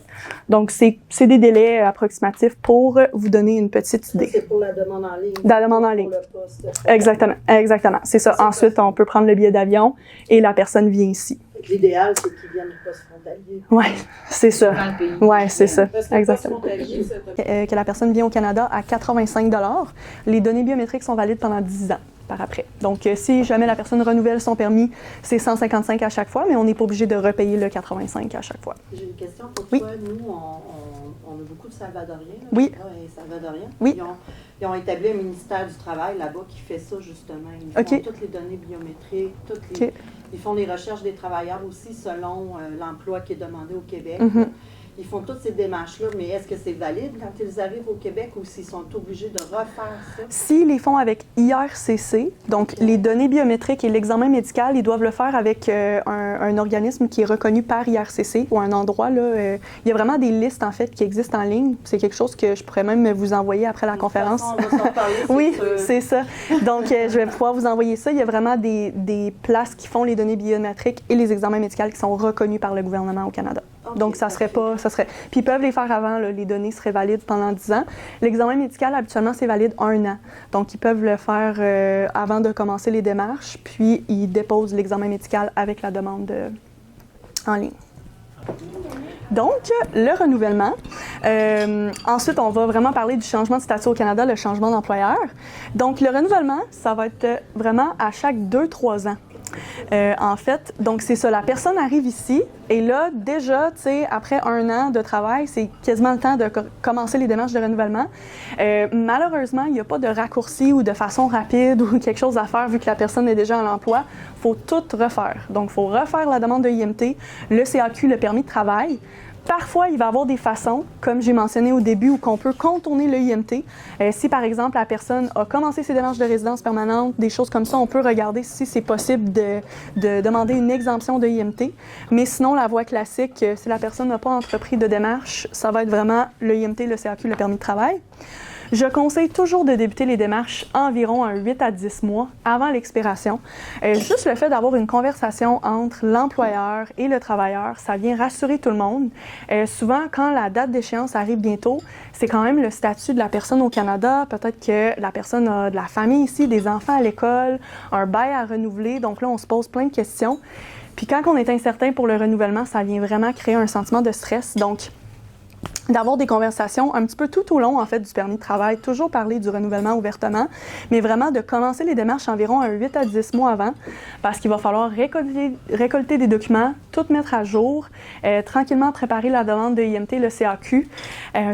Donc, c'est des délais approximatifs pour vous donner une petite idée. C'est pour la demande en ligne. La demande en ligne. Pour le poste. Exactement. C'est ça. Ensuite, on peut prendre le billet d'avion et la personne vient ici. L'idéal, c'est qu'ils viennent du poste frontalier. Ouais, c'est ça. Dans le pays. Ouais, c'est ça. Parce que Exactement. le poste frontalier, c'est Que la personne vient au Canada à 85 $. Les données biométriques sont valides pendant 10 ans par après. Donc, si jamais la personne renouvelle son permis, c'est 155 à chaque fois, mais on n'est pas obligé de repayer le 85 à chaque fois. J'ai une question pour Oui. toi. Nous, on a beaucoup de Salvadoriens. Là, Oui. Et Salvadoriens. Oui. Ils ont établi un ministère du Travail là-bas qui fait ça, justement. Ils font OK. toutes les données biométriques, OK. Ils font les recherches des travailleurs aussi selon l'emploi qui est demandé au Québec. Mhm. Ils font toutes ces démarches-là, mais est-ce que c'est valide quand ils arrivent au Québec ou s'ils sont obligés de refaire ça? S'ils les font avec IRCC, donc les données biométriques et l'examen médical, ils doivent le faire avec un organisme qui est reconnu par IRCC ou un endroit. Là, il y a vraiment des listes, en fait, qui existent en ligne. C'est quelque chose que je pourrais même vous envoyer après la conférence. De toute façon, on va s'en parler, Oui, sûr. c'est ça. Donc, je vais pouvoir vous envoyer ça. Il y a vraiment des places qui font les données biométriques et les examens médicaux qui sont reconnus par le gouvernement au Canada. Ok, Donc, ça serait parfait. pas... Puis, ils peuvent les faire avant. Là, les données seraient valides pendant 10 ans. L'examen médical, habituellement, c'est valide 1 an. Donc, ils peuvent le faire avant de commencer les démarches. Puis, ils déposent l'examen médical avec la demande en ligne. Donc, le renouvellement. Ensuite, on va vraiment parler du changement de statut au Canada, le changement d'employeur. Donc, le renouvellement, ça va être vraiment à chaque 2-3 ans. En fait, donc c'est ça, la personne arrive ici et là, déjà, tu sais, après 1 an de travail, c'est quasiment le temps de commencer les démarches de renouvellement. Malheureusement, il n'y a pas de raccourci ou de façon rapide ou quelque chose à faire vu que la personne est déjà à l'emploi. Il faut tout refaire. Donc, il faut refaire la demande de IMT, le CAQ, le permis de travail. Parfois, il va y avoir des façons, comme j'ai mentionné au début, où on peut contourner le IMT. Si, par exemple, la personne a commencé ses démarches de résidence permanente, des choses comme ça, on peut regarder si c'est possible de demander une exemption de IMT. Mais sinon, la voie classique, si la personne n'a pas entrepris de démarche, ça va être vraiment le IMT, le CAQ, le permis de travail. Je conseille toujours de débuter les démarches environ 8 à 10 mois avant l'expiration. Juste le fait d'avoir une conversation entre l'employeur et le travailleur, ça vient rassurer tout le monde. Souvent, quand la date d'échéance arrive bientôt, c'est quand même le statut de la personne au Canada. Peut-être que la personne a de la famille ici, des enfants à l'école, un bail à renouveler. Donc là, on se pose plein de questions. Puis quand on est incertain pour le renouvellement, ça vient vraiment créer un sentiment de stress. Donc, d'avoir des conversations un petit peu tout au long, en fait, du permis de travail, toujours parler du renouvellement ouvertement, mais vraiment de commencer les démarches environ 8 à 10 mois avant, parce qu'il va falloir récolter des documents, tout mettre à jour, tranquillement préparer la demande de IMT, le CAQ.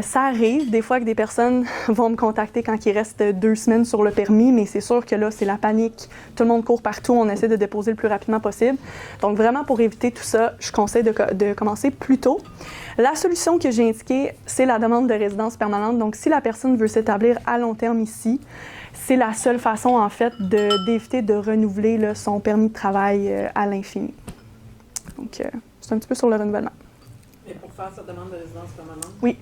Ça arrive des fois que des personnes vont me contacter quand il reste 2 semaines sur le permis, mais c'est sûr que là, c'est la panique. Tout le monde court partout, on essaie de déposer le plus rapidement possible. Donc vraiment, pour éviter tout ça, je conseille de commencer plus tôt. La solution que j'ai indiquée, c'est la demande de résidence permanente. Donc si la personne veut s'établir à long terme ici, c'est la seule façon, en fait, d'éviter de renouveler là, son permis de travail à l'infini. Donc, c'est un petit peu sur le renouvellement. Mais pour faire cette demande de résidence permanente, oui.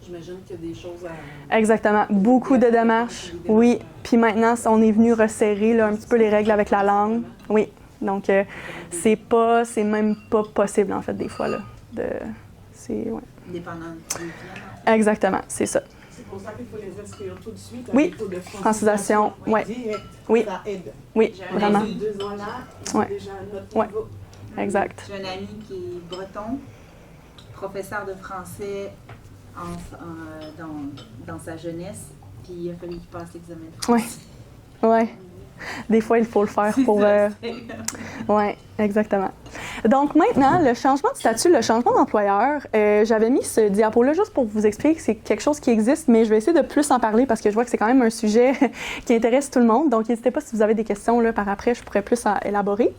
J'imagine qu'il y a des choses à... Exactement. Beaucoup de démarches. Oui. Puis maintenant, on est venu resserrer là, un petit peu les règles avec la langue. Oui. Donc, c'est même pas possible, en fait, des fois. Là, ouais. Dépendant du client. Exactement, c'est ça. C'est pour ça qu'il faut les inscrire tout de suite. Oui. Avec le taux de Francisation, ouais. direct. Oui. Ça aide. Oui, J'ai un vraiment. ami- 2 ans là, Ouais. déjà à notre Ouais. niveau. Exact. J'ai un ami qui est breton, professeur de français dans sa jeunesse, puis il a fallu qu'il passe l'examen de français. Ouais. Des fois, il faut le faire pour... Oui, exactement. Donc maintenant, le changement de statut, le changement d'employeur, j'avais mis ce diapo-là juste pour vous expliquer que c'est quelque chose qui existe, mais je vais essayer de plus en parler parce que je vois que c'est quand même un sujet qui intéresse tout le monde. Donc n'hésitez pas si vous avez des questions là, par après, je pourrais plus élaborer.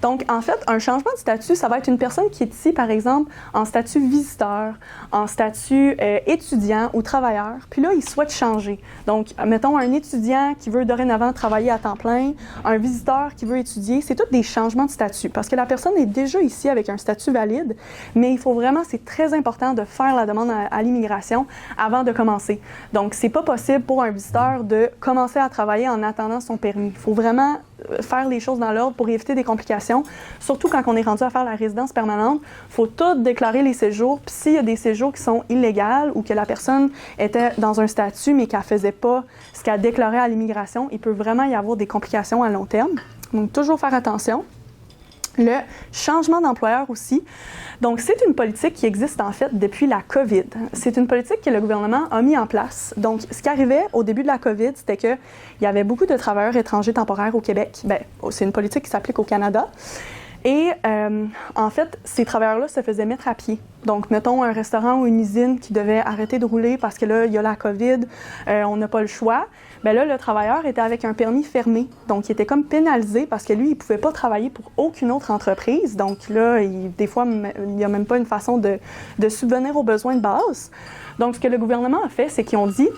Donc en fait, un changement de statut, ça va être une personne qui est ici, par exemple, en statut visiteur, en statut étudiant ou travailleur, puis là, il souhaite changer. Donc, mettons un étudiant qui veut dorénavant travailler à temps plein, un visiteur qui veut étudier, c'est tous des changements de statut parce que la personne est déjà ici avec un statut valide, mais il faut vraiment, c'est très important de faire la demande à l'immigration avant de commencer. Donc, c'est pas possible pour un visiteur de commencer à travailler en attendant son permis. Il faut vraiment faire les choses dans l'ordre pour éviter des complications, surtout quand on est rendu à faire la résidence permanente. Il faut tout déclarer les séjours, puis s'il y a des séjours qui sont illégaux ou que la personne était dans un statut mais qu'elle ne faisait pas ce qu'elle déclarait à l'immigration, il peut vraiment y avoir des complications à long terme. Donc, toujours faire attention. Le changement d'employeur aussi. Donc, c'est une politique qui existe en fait depuis la COVID. C'est une politique que le gouvernement a mis en place. Donc, ce qui arrivait au début de la COVID, c'était qu'il y avait beaucoup de travailleurs étrangers temporaires au Québec. Bien, c'est une politique qui s'applique au Canada. Et en fait, ces travailleurs-là se faisaient mettre à pied. Donc, mettons un restaurant ou une usine qui devait arrêter de rouler parce que là, il y a la COVID, on n'a pas le choix. Bien là, le travailleur était avec un permis fermé. Donc, il était comme pénalisé parce que lui, il ne pouvait pas travailler pour aucune autre entreprise. Donc là, des fois, il n'y a même pas une façon de subvenir aux besoins de base. Donc, ce que le gouvernement a fait, c'est qu'ils ont dit,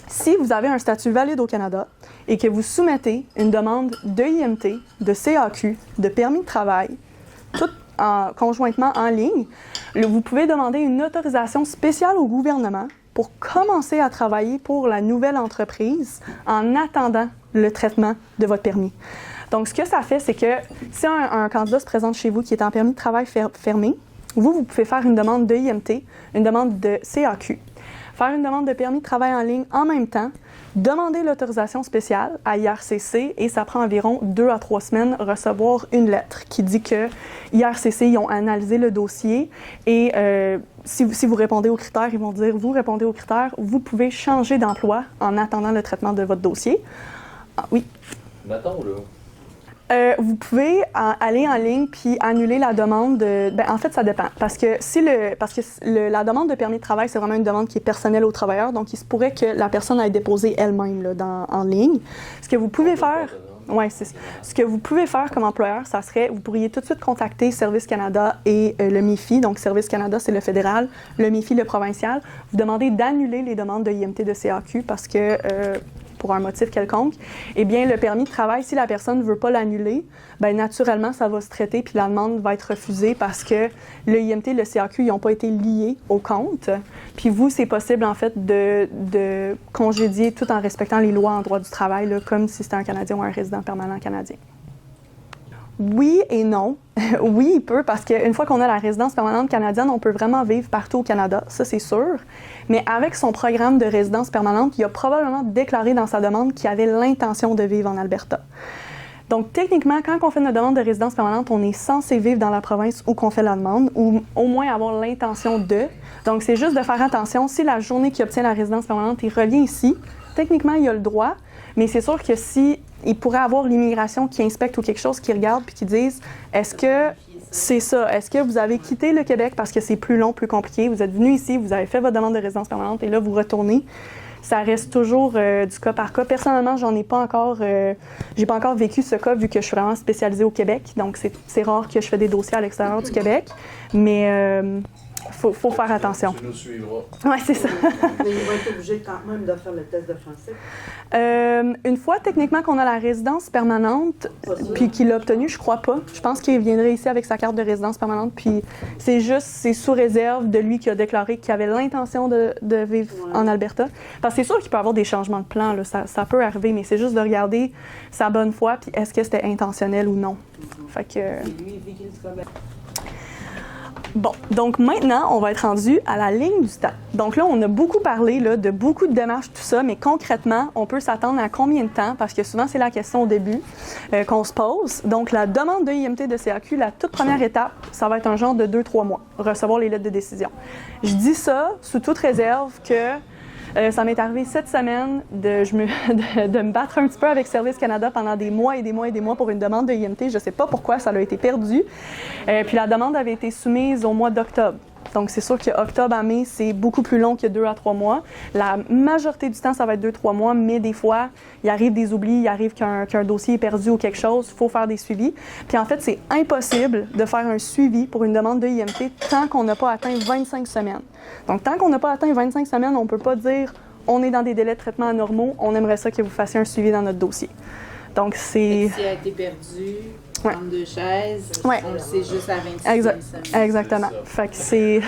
si vous avez un statut valide au Canada et que vous soumettez une demande de IMT, de CAQ, de permis de travail, tout conjointement en ligne, vous pouvez demander une autorisation spéciale au gouvernement pour commencer à travailler pour la nouvelle entreprise en attendant le traitement de votre permis. Donc, ce que ça fait, c'est que si un candidat se présente chez vous qui est en permis de travail fermé, vous pouvez faire une demande de IMT, une demande de CAQ, faire une demande de permis de travail en ligne en même temps, demander l'autorisation spéciale à IRCC et ça prend environ 2 à 3 semaines recevoir une lettre qui dit que IRCC, ils ont analysé le dossier et si vous répondez aux critères, ils vont dire vous répondez aux critères, vous pouvez changer d'emploi en attendant le traitement de votre dossier. Ah, oui. Maintenant ou là? Vous pouvez aller en ligne puis annuler la demande. En fait, ça dépend. Parce que la demande de permis de travail, c'est vraiment une demande qui est personnelle au travailleur. Donc, il se pourrait que la personne aille déposer elle-même là, en ligne. Ce que vous pouvez faire... Oui, c'est ça. Ce que vous pouvez faire comme employeur, ça serait, vous pourriez tout de suite contacter Service Canada et le MIFI. Donc, Service Canada, c'est le fédéral, le MIFI, le provincial. Vous demandez d'annuler les demandes de IMT de CAQ parce que... pour un motif quelconque, eh bien, le permis de travail, si la personne ne veut pas l'annuler, bien, naturellement, ça va se traiter puis la demande va être refusée parce que le IMT et le CAQ, ils n'ont pas été liés au compte. Puis vous, c'est possible, en fait, de congédier tout en respectant les lois en droit du travail, là, comme si c'était un Canadien ou un résident permanent canadien. Oui et non. Oui, il peut, parce qu'une fois qu'on a la résidence permanente canadienne, on peut vraiment vivre partout au Canada, ça c'est sûr. Mais avec son programme de résidence permanente, il a probablement déclaré dans sa demande qu'il avait l'intention de vivre en Alberta. Donc, techniquement, quand on fait notre demande de résidence permanente, on est censé vivre dans la province où qu'on fait la demande, ou au moins avoir l'intention de. Donc, c'est juste de faire attention. Si la journée qu'il obtient la résidence permanente, il revient ici, techniquement, il a le droit, Mais c'est sûr que si il pourrait avoir l'immigration qui inspecte ou quelque chose, qui regarde puis qui dise est-ce que c'est ça, est-ce que vous avez quitté le Québec parce que c'est plus long, plus compliqué, vous êtes venu ici, vous avez fait votre demande de résidence permanente et là vous retournez. Ça reste toujours du cas par cas. Personnellement, j'ai pas encore vécu ce cas vu que je suis vraiment spécialisée au Québec. Donc, c'est rare que je fais des dossiers à l'extérieur du Québec. Mais faut faire attention. Tu nous suivras. Oui, c'est ça. Mais ils vont être obligés quand même de faire le test de français. Une fois, techniquement, qu'on a la résidence permanente, puis qu'il l'a obtenue, je crois pas. Je pense qu'il viendrait ici avec sa carte de résidence permanente, puis c'est sous réserve de lui qui a déclaré qu'il avait l'intention de vivre en Alberta. Parce que c'est sûr qu'il peut y avoir des changements de plan, là, ça peut arriver, mais c'est juste de regarder sa bonne foi, puis est-ce que c'était intentionnel ou non. Fait que... Bon, donc maintenant, on va être rendu à la ligne du temps. Donc là, on a beaucoup parlé là, de beaucoup de démarches, tout ça, mais concrètement, on peut s'attendre à combien de temps? Parce que souvent, c'est la question au début qu'on se pose. Donc, la demande de IMT de CAQ, la toute première étape, ça va être un genre de 2-3 mois, recevoir les lettres de décision. Je dis ça sous toute réserve que ça m'est arrivé cette semaine de me battre un petit peu avec Service Canada pendant des mois et des mois et des mois pour une demande de IMT. Je ne sais pas pourquoi ça a été perdu. Puis la demande avait été soumise au mois d'octobre. Donc, c'est sûr que octobre à mai, c'est beaucoup plus long que 2 à 3 mois. La majorité du temps, ça va être 2-3 mois, mais des fois, il arrive des oublis, il arrive qu'un dossier est perdu ou quelque chose, il faut faire des suivis. Puis en fait, c'est impossible de faire un suivi pour une demande de IMT tant qu'on n'a pas atteint 25 semaines. Donc, tant qu'on n'a pas atteint 25 semaines, on ne peut pas dire « on est dans des délais de traitement anormaux, on aimerait ça que vous fassiez un suivi dans notre dossier ». Donc, c'est... Si elle a été perdue, Ouais. 32 chaises, Ouais. on le sait juste à 26 semaines. Exactement. Fait que c'est...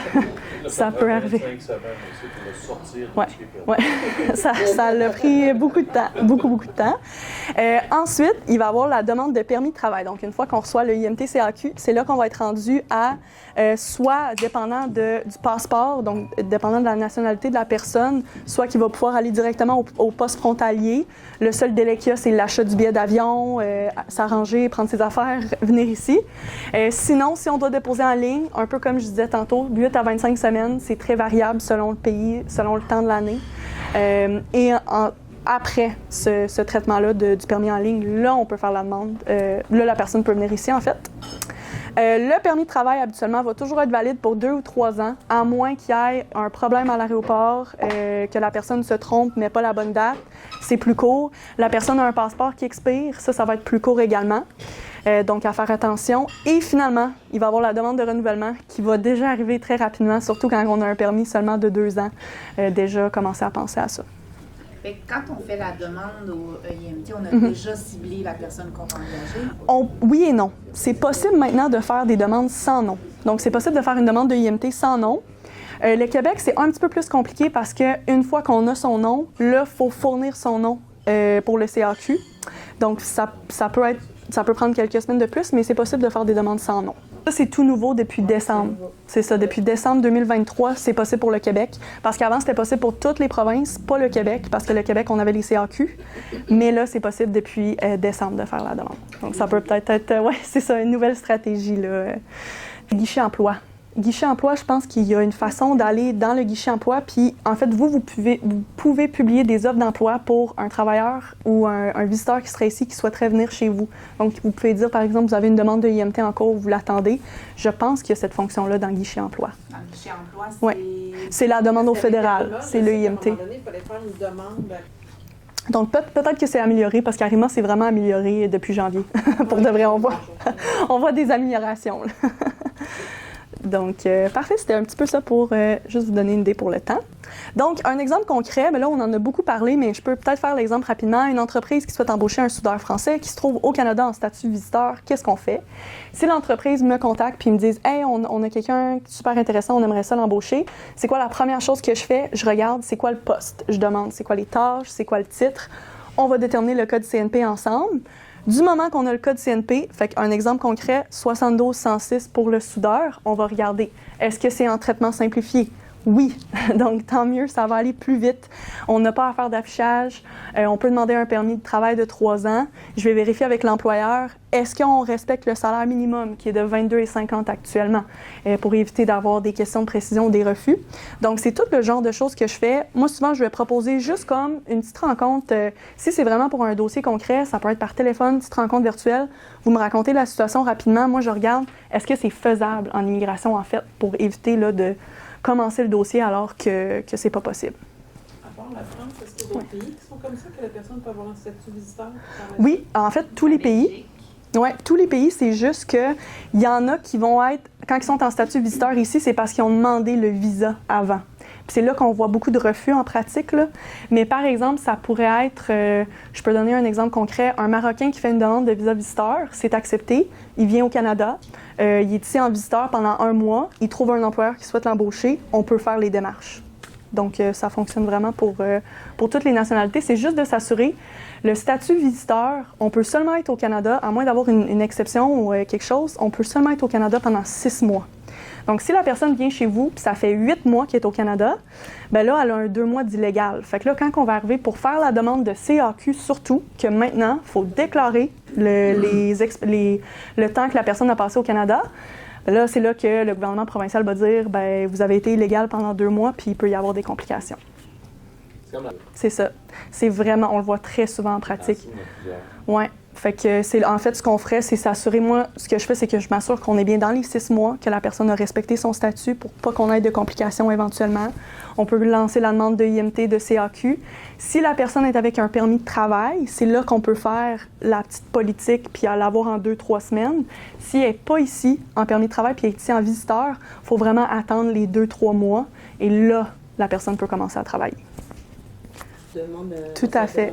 ça peut arriver. 25 semaines aussi pour le sortir Ouais. de ce qui est perdu. Ouais. Ça l'a pris beaucoup de temps, beaucoup de temps. Ensuite, il va y avoir la demande de permis de travail. Donc, une fois qu'on reçoit le IMT-CAQ, c'est là qu'on va être rendu à soit dépendant du passeport, donc dépendant de la nationalité de la personne, soit qu'il va pouvoir aller directement au poste frontalier. Le seul délai qu'il y a, c'est l'achat du billet d'avion, s'arranger, prendre ses affaires, venir ici. Sinon, si on doit déposer en ligne, un peu comme je disais tantôt, 8 à 25 semaines, c'est très variable selon le pays, selon le temps de l'année. Après ce traitement-là du permis en ligne, là, on peut faire la demande. Là, la personne peut venir ici, en fait. Le permis de travail, habituellement, va toujours être valide pour 2 ou 3 ans, à moins qu'il y ait un problème à l'aéroport, que la personne se trompe, mais pas la bonne date. C'est plus court. La personne a un passeport qui expire. Ça va être plus court également. Donc, à faire attention. Et finalement, il va y avoir la demande de renouvellement qui va déjà arriver très rapidement, surtout quand on a un permis seulement de 2 ans. Déjà, commencer à penser à ça. Fait que quand on fait la demande au IMT, on a déjà ciblé la personne qu'on va engager? Oui et non. C'est possible maintenant de faire des demandes sans nom. Donc, c'est possible de faire une demande de IMT sans nom. Le Québec, c'est un petit peu plus compliqué parce qu'une fois qu'on a son nom, là, il faut fournir son nom pour le CAQ. Donc, ça peut prendre quelques semaines de plus, mais c'est possible de faire des demandes sans nom. Ça, c'est tout nouveau depuis décembre. C'est ça, depuis décembre 2023, c'est possible pour le Québec. Parce qu'avant, c'était possible pour toutes les provinces, pas le Québec, parce que le Québec, on avait les CAQ. Mais là, c'est possible depuis décembre de faire la demande. Donc, ça peut peut-être être, c'est ça, une nouvelle stratégie, là. Guichet emploi. Guichet emploi, je pense qu'il y a une façon d'aller dans le guichet emploi, puis en fait, vous pouvez publier des offres d'emploi pour un travailleur ou un visiteur qui serait ici, qui souhaiterait venir chez vous. Donc, vous pouvez dire, par exemple, vous avez une demande de IMT en cours, vous l'attendez. Je pense qu'il y a cette fonction-là dans le guichet emploi. Dans le guichet emploi, c'est... Ouais. C'est la demande au fédéral, c'est le IMT. À un moment donné, il fallait faire une demande. Donc, peut-être que c'est amélioré, parce qu'Arima, c'est vraiment amélioré depuis janvier. Pour de vrai, on voit des améliorations, là. Donc, parfait, c'était un petit peu ça pour juste vous donner une idée pour le temps. Donc, un exemple concret, là, on en a beaucoup parlé, mais je peux peut-être faire l'exemple rapidement. Une entreprise qui souhaite embaucher un soudeur français qui se trouve au Canada en statut visiteur, qu'est-ce qu'on fait? Si l'entreprise me contacte puis me dit « Hey, on a quelqu'un super intéressant, on aimerait ça l'embaucher », c'est quoi la première chose que je fais? Je regarde c'est quoi le poste. Je demande c'est quoi les tâches, c'est quoi le titre. On va déterminer le code CNP ensemble. Du moment qu'on a le code CNP, fait qu'un exemple concret, 72-106 pour le soudeur, on va regarder, est-ce que c'est en traitement simplifié? Oui, donc tant mieux, ça va aller plus vite. On n'a pas à faire d'affichage. On peut demander un permis de travail de 3 ans. Je vais vérifier avec l'employeur, est-ce qu'on respecte le salaire minimum qui est de 22,50 actuellement pour éviter d'avoir des questions de précision ou des refus. Donc, c'est tout le genre de choses que je fais. Moi, souvent, je vais proposer juste comme une petite rencontre. Si c'est vraiment pour un dossier concret, ça peut être par téléphone, une petite rencontre virtuelle. Vous me racontez la situation rapidement. Moi, je regarde, est-ce que c'est faisable en immigration, en fait, pour éviter là, de commencer le dossier alors que c'est pas possible. À part la France, est-ce qu'il y a d'autres pays qui sont comme ça, que la personne peut avoir un statut visiteur? Oui, en fait, tous les pays. Oui, tous les pays, c'est juste qu'il y en a qui vont être, quand ils sont en statut visiteur ici, c'est parce qu'ils ont demandé le visa avant. Puis c'est là qu'on voit beaucoup de refus en pratique, là. Mais par exemple, ça pourrait être, je peux donner un exemple concret, un Marocain qui fait une demande de visa visiteur, c'est accepté, il vient au Canada, il est ici en visiteur pendant 1 mois, il trouve un employeur qui souhaite l'embaucher, on peut faire les démarches. Donc, ça fonctionne vraiment pour toutes les nationalités. C'est juste de s'assurer, le statut visiteur, on peut seulement être au Canada, à moins d'avoir une exception ou quelque chose, on peut seulement être au Canada pendant 6 mois. Donc, si la personne vient chez vous, puis ça fait 8 mois qu'elle est au Canada, bien là, elle a un 2 mois d'illégal. Fait que là, quand on va arriver pour faire la demande de CAQ, surtout, que maintenant, il faut déclarer le temps que la personne a passé au Canada, bien là, c'est là que le gouvernement provincial va dire, bien, vous avez été illégal pendant 2 mois, puis il peut y avoir des complications. C'est ça. C'est vraiment, on le voit très souvent en pratique. Oui. Fait que c'est en fait ce qu'on ferait, c'est s'assurer. Moi, ce que je fais, c'est que je m'assure qu'on est bien dans les 6 mois, que la personne a respecté son statut pour pas qu'on ait de complications éventuellement. On peut lancer la demande de IMT, de CAQ. Si la personne est avec un permis de travail, c'est là qu'on peut faire la petite politique puis l'avoir en 2-3 semaines. Si elle n'est pas ici en permis de travail puis elle est ici en visiteur, il faut vraiment attendre les 2-3 mois et là, la personne peut commencer à travailler. Tout à fait.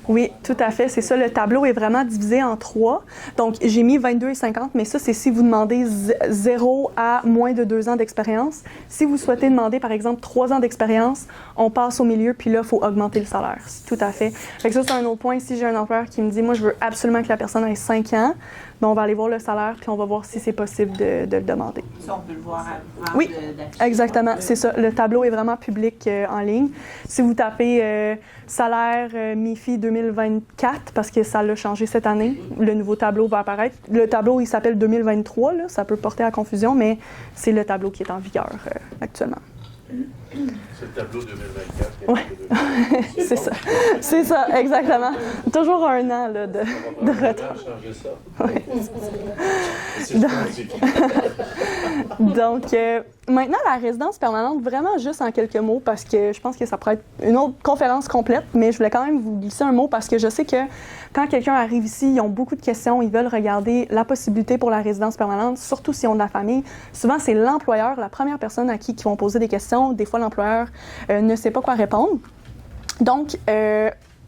Oui, tout à fait. C'est ça. Le tableau est vraiment divisé en 3. Donc, j'ai mis 22,50, mais ça, c'est si vous demandez 0 à moins de 2 ans d'expérience. Si vous souhaitez demander, par exemple, 3 ans d'expérience, on passe au milieu, puis là, il faut augmenter le salaire. Tout à fait. Fait que ça, c'est un autre point. Si j'ai un employeur qui me dit, moi, je veux absolument que la personne ait 5 ans, bien, on va aller voir le salaire, puis on va voir si c'est possible de le demander. Ça, on peut le voir avant oui, exactement. C'est ça. Le tableau est vraiment public en ligne. Si vous tapez salaire MIFI 2024, parce que ça l'a changé cette année, le nouveau tableau va apparaître. Le tableau, il s'appelle 2023, là, ça peut porter à confusion, mais c'est le tableau qui est en vigueur actuellement. C'est le tableau 2024. Oui, c'est ça. C'est ça, exactement. Toujours 1 an là, de retard. Changer ça. Oui. Donc, maintenant, la résidence permanente, vraiment juste en quelques mots, parce que je pense que ça pourrait être une autre conférence complète, mais je voulais quand même vous glisser un mot parce que je sais que quand quelqu'un arrive ici, ils ont beaucoup de questions, ils veulent regarder la possibilité pour la résidence permanente, surtout s'ils ont de la famille. Souvent, c'est l'employeur, la première personne à qui ils vont poser des questions. Des fois, l'employeur ne sait pas quoi répondre. Donc,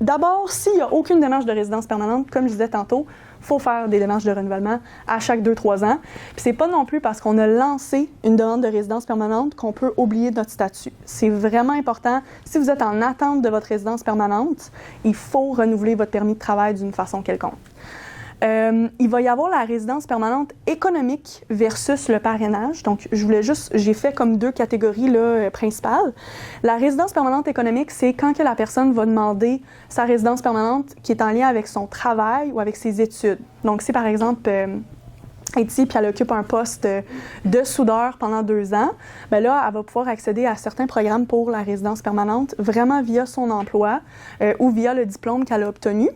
d'abord, s'il n'y a aucune démarche de résidence permanente, comme je disais tantôt, il faut faire des démarches de renouvellement à chaque 2-3 ans. Puis c'est pas non plus parce qu'on a lancé une demande de résidence permanente qu'on peut oublier notre statut. C'est vraiment important. Si vous êtes en attente de votre résidence permanente, il faut renouveler votre permis de travail d'une façon quelconque. Il va y avoir la résidence permanente économique versus le parrainage. Donc, j'ai fait comme 2 catégories là, principales. La résidence permanente économique, c'est quand que la personne va demander sa résidence permanente qui est en lien avec son travail ou avec ses études. Donc, si par exemple, elle est ici puis elle occupe un poste de soudeur pendant 2 ans, bien là, elle va pouvoir accéder à certains programmes pour la résidence permanente vraiment via son emploi ou via le diplôme qu'elle a obtenu.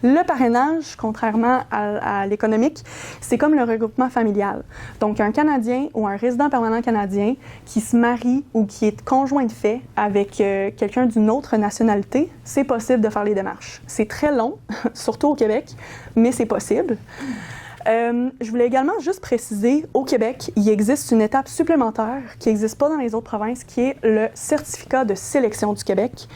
Le parrainage, contrairement à l'économique, c'est comme le regroupement familial. Donc, un Canadien ou un résident permanent canadien qui se marie ou qui est conjoint de fait avec quelqu'un d'une autre nationalité, c'est possible de faire les démarches. C'est très long, surtout au Québec, mais c'est possible. Je voulais également juste préciser, au Québec, il existe une étape supplémentaire qui n'existe pas dans les autres provinces, qui est le certificat de sélection du Québec,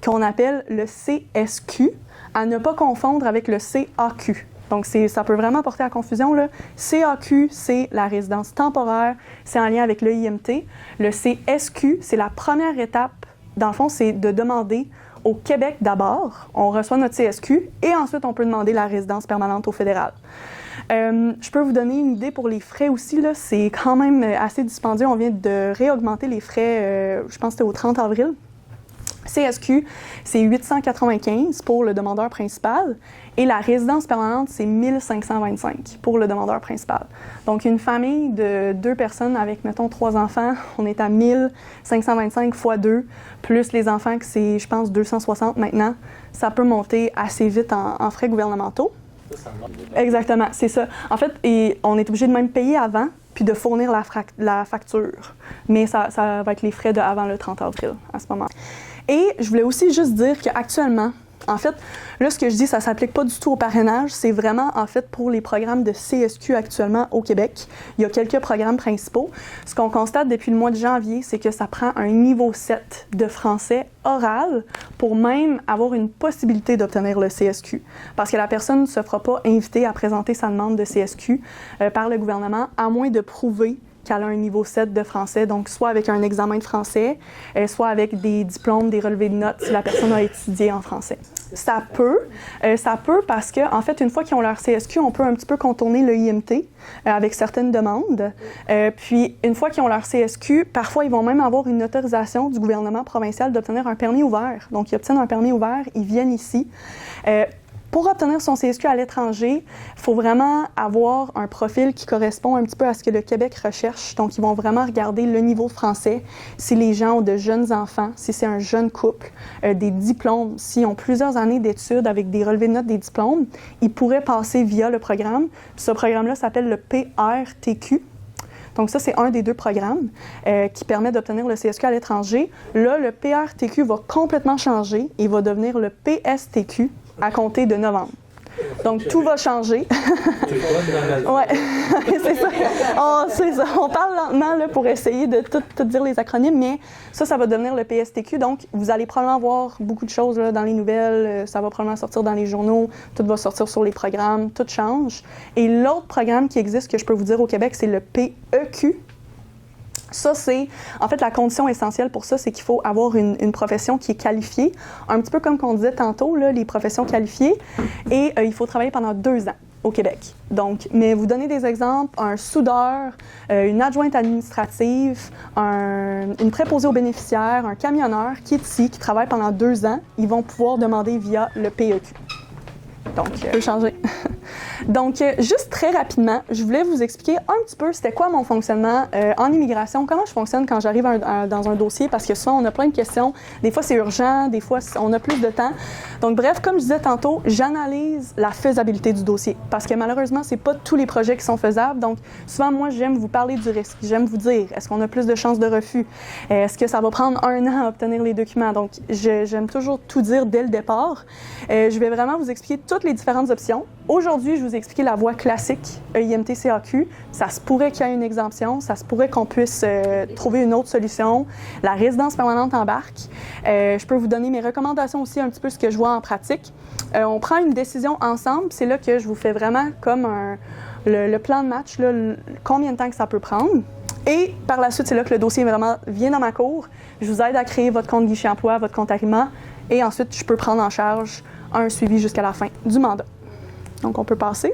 qu'on appelle le CSQ, à ne pas confondre avec le CAQ. Donc, ça peut vraiment porter à confusion, là. CAQ, c'est la résidence temporaire, c'est en lien avec le IMT. Le CSQ, c'est la première étape. Dans le fond, c'est de demander au Québec d'abord, on reçoit notre CSQ et ensuite on peut demander la résidence permanente au fédéral. Je peux vous donner une idée pour les frais aussi, là, c'est quand même assez dispendieux. On vient de réaugmenter les frais, je pense que c'était au 30 avril. CSQ, c'est 895 pour le demandeur principal et la résidence permanente, c'est 1525 pour le demandeur principal. Donc, une famille de 2 personnes avec, mettons, 3 enfants, on est à 1525 x 2, plus les enfants que c'est, je pense, 260 maintenant. Ça peut monter assez vite en frais gouvernementaux. Exactement, c'est ça. En fait, on est obligé de même payer avant puis de fournir la facture. Mais ça va être les frais avant le 30 avril à ce moment. Et je voulais aussi juste dire qu'actuellement, en fait, là, ce que je dis, ça ne s'applique pas du tout au parrainage. C'est vraiment, en fait, pour les programmes de CSQ actuellement au Québec. Il y a quelques programmes principaux. Ce qu'on constate depuis le mois de janvier, c'est que ça prend un niveau 7 de français oral pour même avoir une possibilité d'obtenir le CSQ. Parce que la personne ne se fera pas inviter à présenter sa demande de CSQ par le gouvernement, à moins de prouver qu'elle a un niveau 7 de français, donc soit avec un examen de français, soit avec des diplômes, des relevés de notes, si la personne a étudié en français. Ça peut parce que, en fait, une fois qu'ils ont leur CSQ, on peut un petit peu contourner le IMT avec certaines demandes. Puis, une fois qu'ils ont leur CSQ, parfois, ils vont même avoir une autorisation du gouvernement provincial d'obtenir un permis ouvert. Donc, ils obtiennent un permis ouvert, ils viennent ici. Pour obtenir son CSQ à l'étranger, il faut vraiment avoir un profil qui correspond un petit peu à ce que le Québec recherche. Donc, ils vont vraiment regarder le niveau de français, si les gens ont de jeunes enfants, si c'est un jeune couple, des diplômes, s'ils ont plusieurs années d'études avec des relevés de notes des diplômes, ils pourraient passer via le programme. Puis ce programme-là s'appelle le PRTQ. Donc ça, c'est un des 2 programmes qui permet d'obtenir le CSQ à l'étranger. Là, le PRTQ va complètement changer et va devenir le PSTQ à compter de novembre. Donc, tout va changer. Ouais, c'est ça. C'est ça. On parle lentement là, pour essayer de tout dire les acronymes, mais ça va devenir le PSTQ. Donc, vous allez probablement voir beaucoup de choses là, dans les nouvelles. Ça va probablement sortir dans les journaux. Tout va sortir sur les programmes. Tout change. Et l'autre programme qui existe, que je peux vous dire au Québec, c'est le PEQ. Ça, c'est, en fait, la condition essentielle pour ça, c'est qu'il faut avoir une profession qui est qualifiée, un petit peu comme qu'on disait tantôt, là, les professions qualifiées, et il faut travailler pendant 2 ans au Québec. Donc, mais vous donnez des exemples, un soudeur, une adjointe administrative, une préposée aux bénéficiaires, un camionneur qui est ici, qui travaille pendant 2 ans, ils vont pouvoir demander via le PEQ. Donc, je peux changer. Donc, juste très rapidement, je voulais vous expliquer un petit peu c'était quoi mon fonctionnement en immigration, comment je fonctionne quand j'arrive dans un dossier, parce que souvent, on a plein de questions. Des fois, c'est urgent, des fois, on a plus de temps. Donc, bref, comme je disais tantôt, j'analyse la faisabilité du dossier, parce que malheureusement, c'est pas tous les projets qui sont faisables. Donc, souvent, moi, j'aime vous parler du risque. J'aime vous dire, est-ce qu'on a plus de chances de refus? Est-ce que ça va prendre 1 an à obtenir les documents? Donc, j'aime toujours tout dire dès le départ. Je vais vraiment vous expliquer toutes les différentes options. Aujourd'hui, je vous ai expliqué la voie classique EIMT-CAQ. Ça se pourrait qu'il y ait une exemption, ça se pourrait qu'on puisse trouver une autre solution. La résidence permanente embarque. Je peux vous donner mes recommandations aussi, un petit peu ce que je vois en pratique. On prend une décision ensemble. C'est là que je vous fais vraiment comme le plan de match, là, combien de temps que ça peut prendre. Et par la suite, c'est là que le dossier vraiment vient dans ma cour. Je vous aide à créer votre compte guichet emploi, votre compte agrément. Et ensuite, je peux prendre en charge un suivi jusqu'à la fin du mandat. Donc, on peut passer.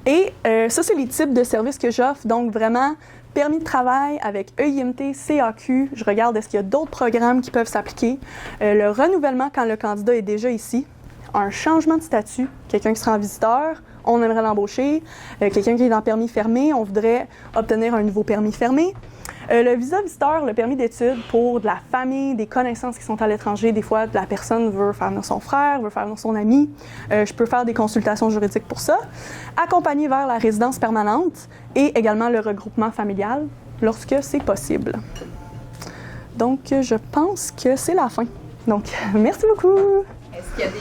Et ça, c'est les types de services que j'offre. Donc, vraiment, permis de travail avec EIMT, CAQ. Je regarde est-ce qu'il y a d'autres programmes qui peuvent s'appliquer. Le renouvellement quand le candidat est déjà ici. Un changement de statut. Quelqu'un qui sera en visiteur, on aimerait l'embaucher. Quelqu'un qui est en permis fermé, on voudrait obtenir un nouveau permis fermé. Le visa visiteur, le permis d'études pour de la famille, des connaissances qui sont à l'étranger. Des fois, la personne veut faire venir son frère, veut faire venir son ami. Je peux faire des consultations juridiques pour ça. Accompagner vers la résidence permanente et également le regroupement familial lorsque c'est possible. Donc, je pense que c'est la fin. Donc, merci beaucoup. Est-ce qu'il y a des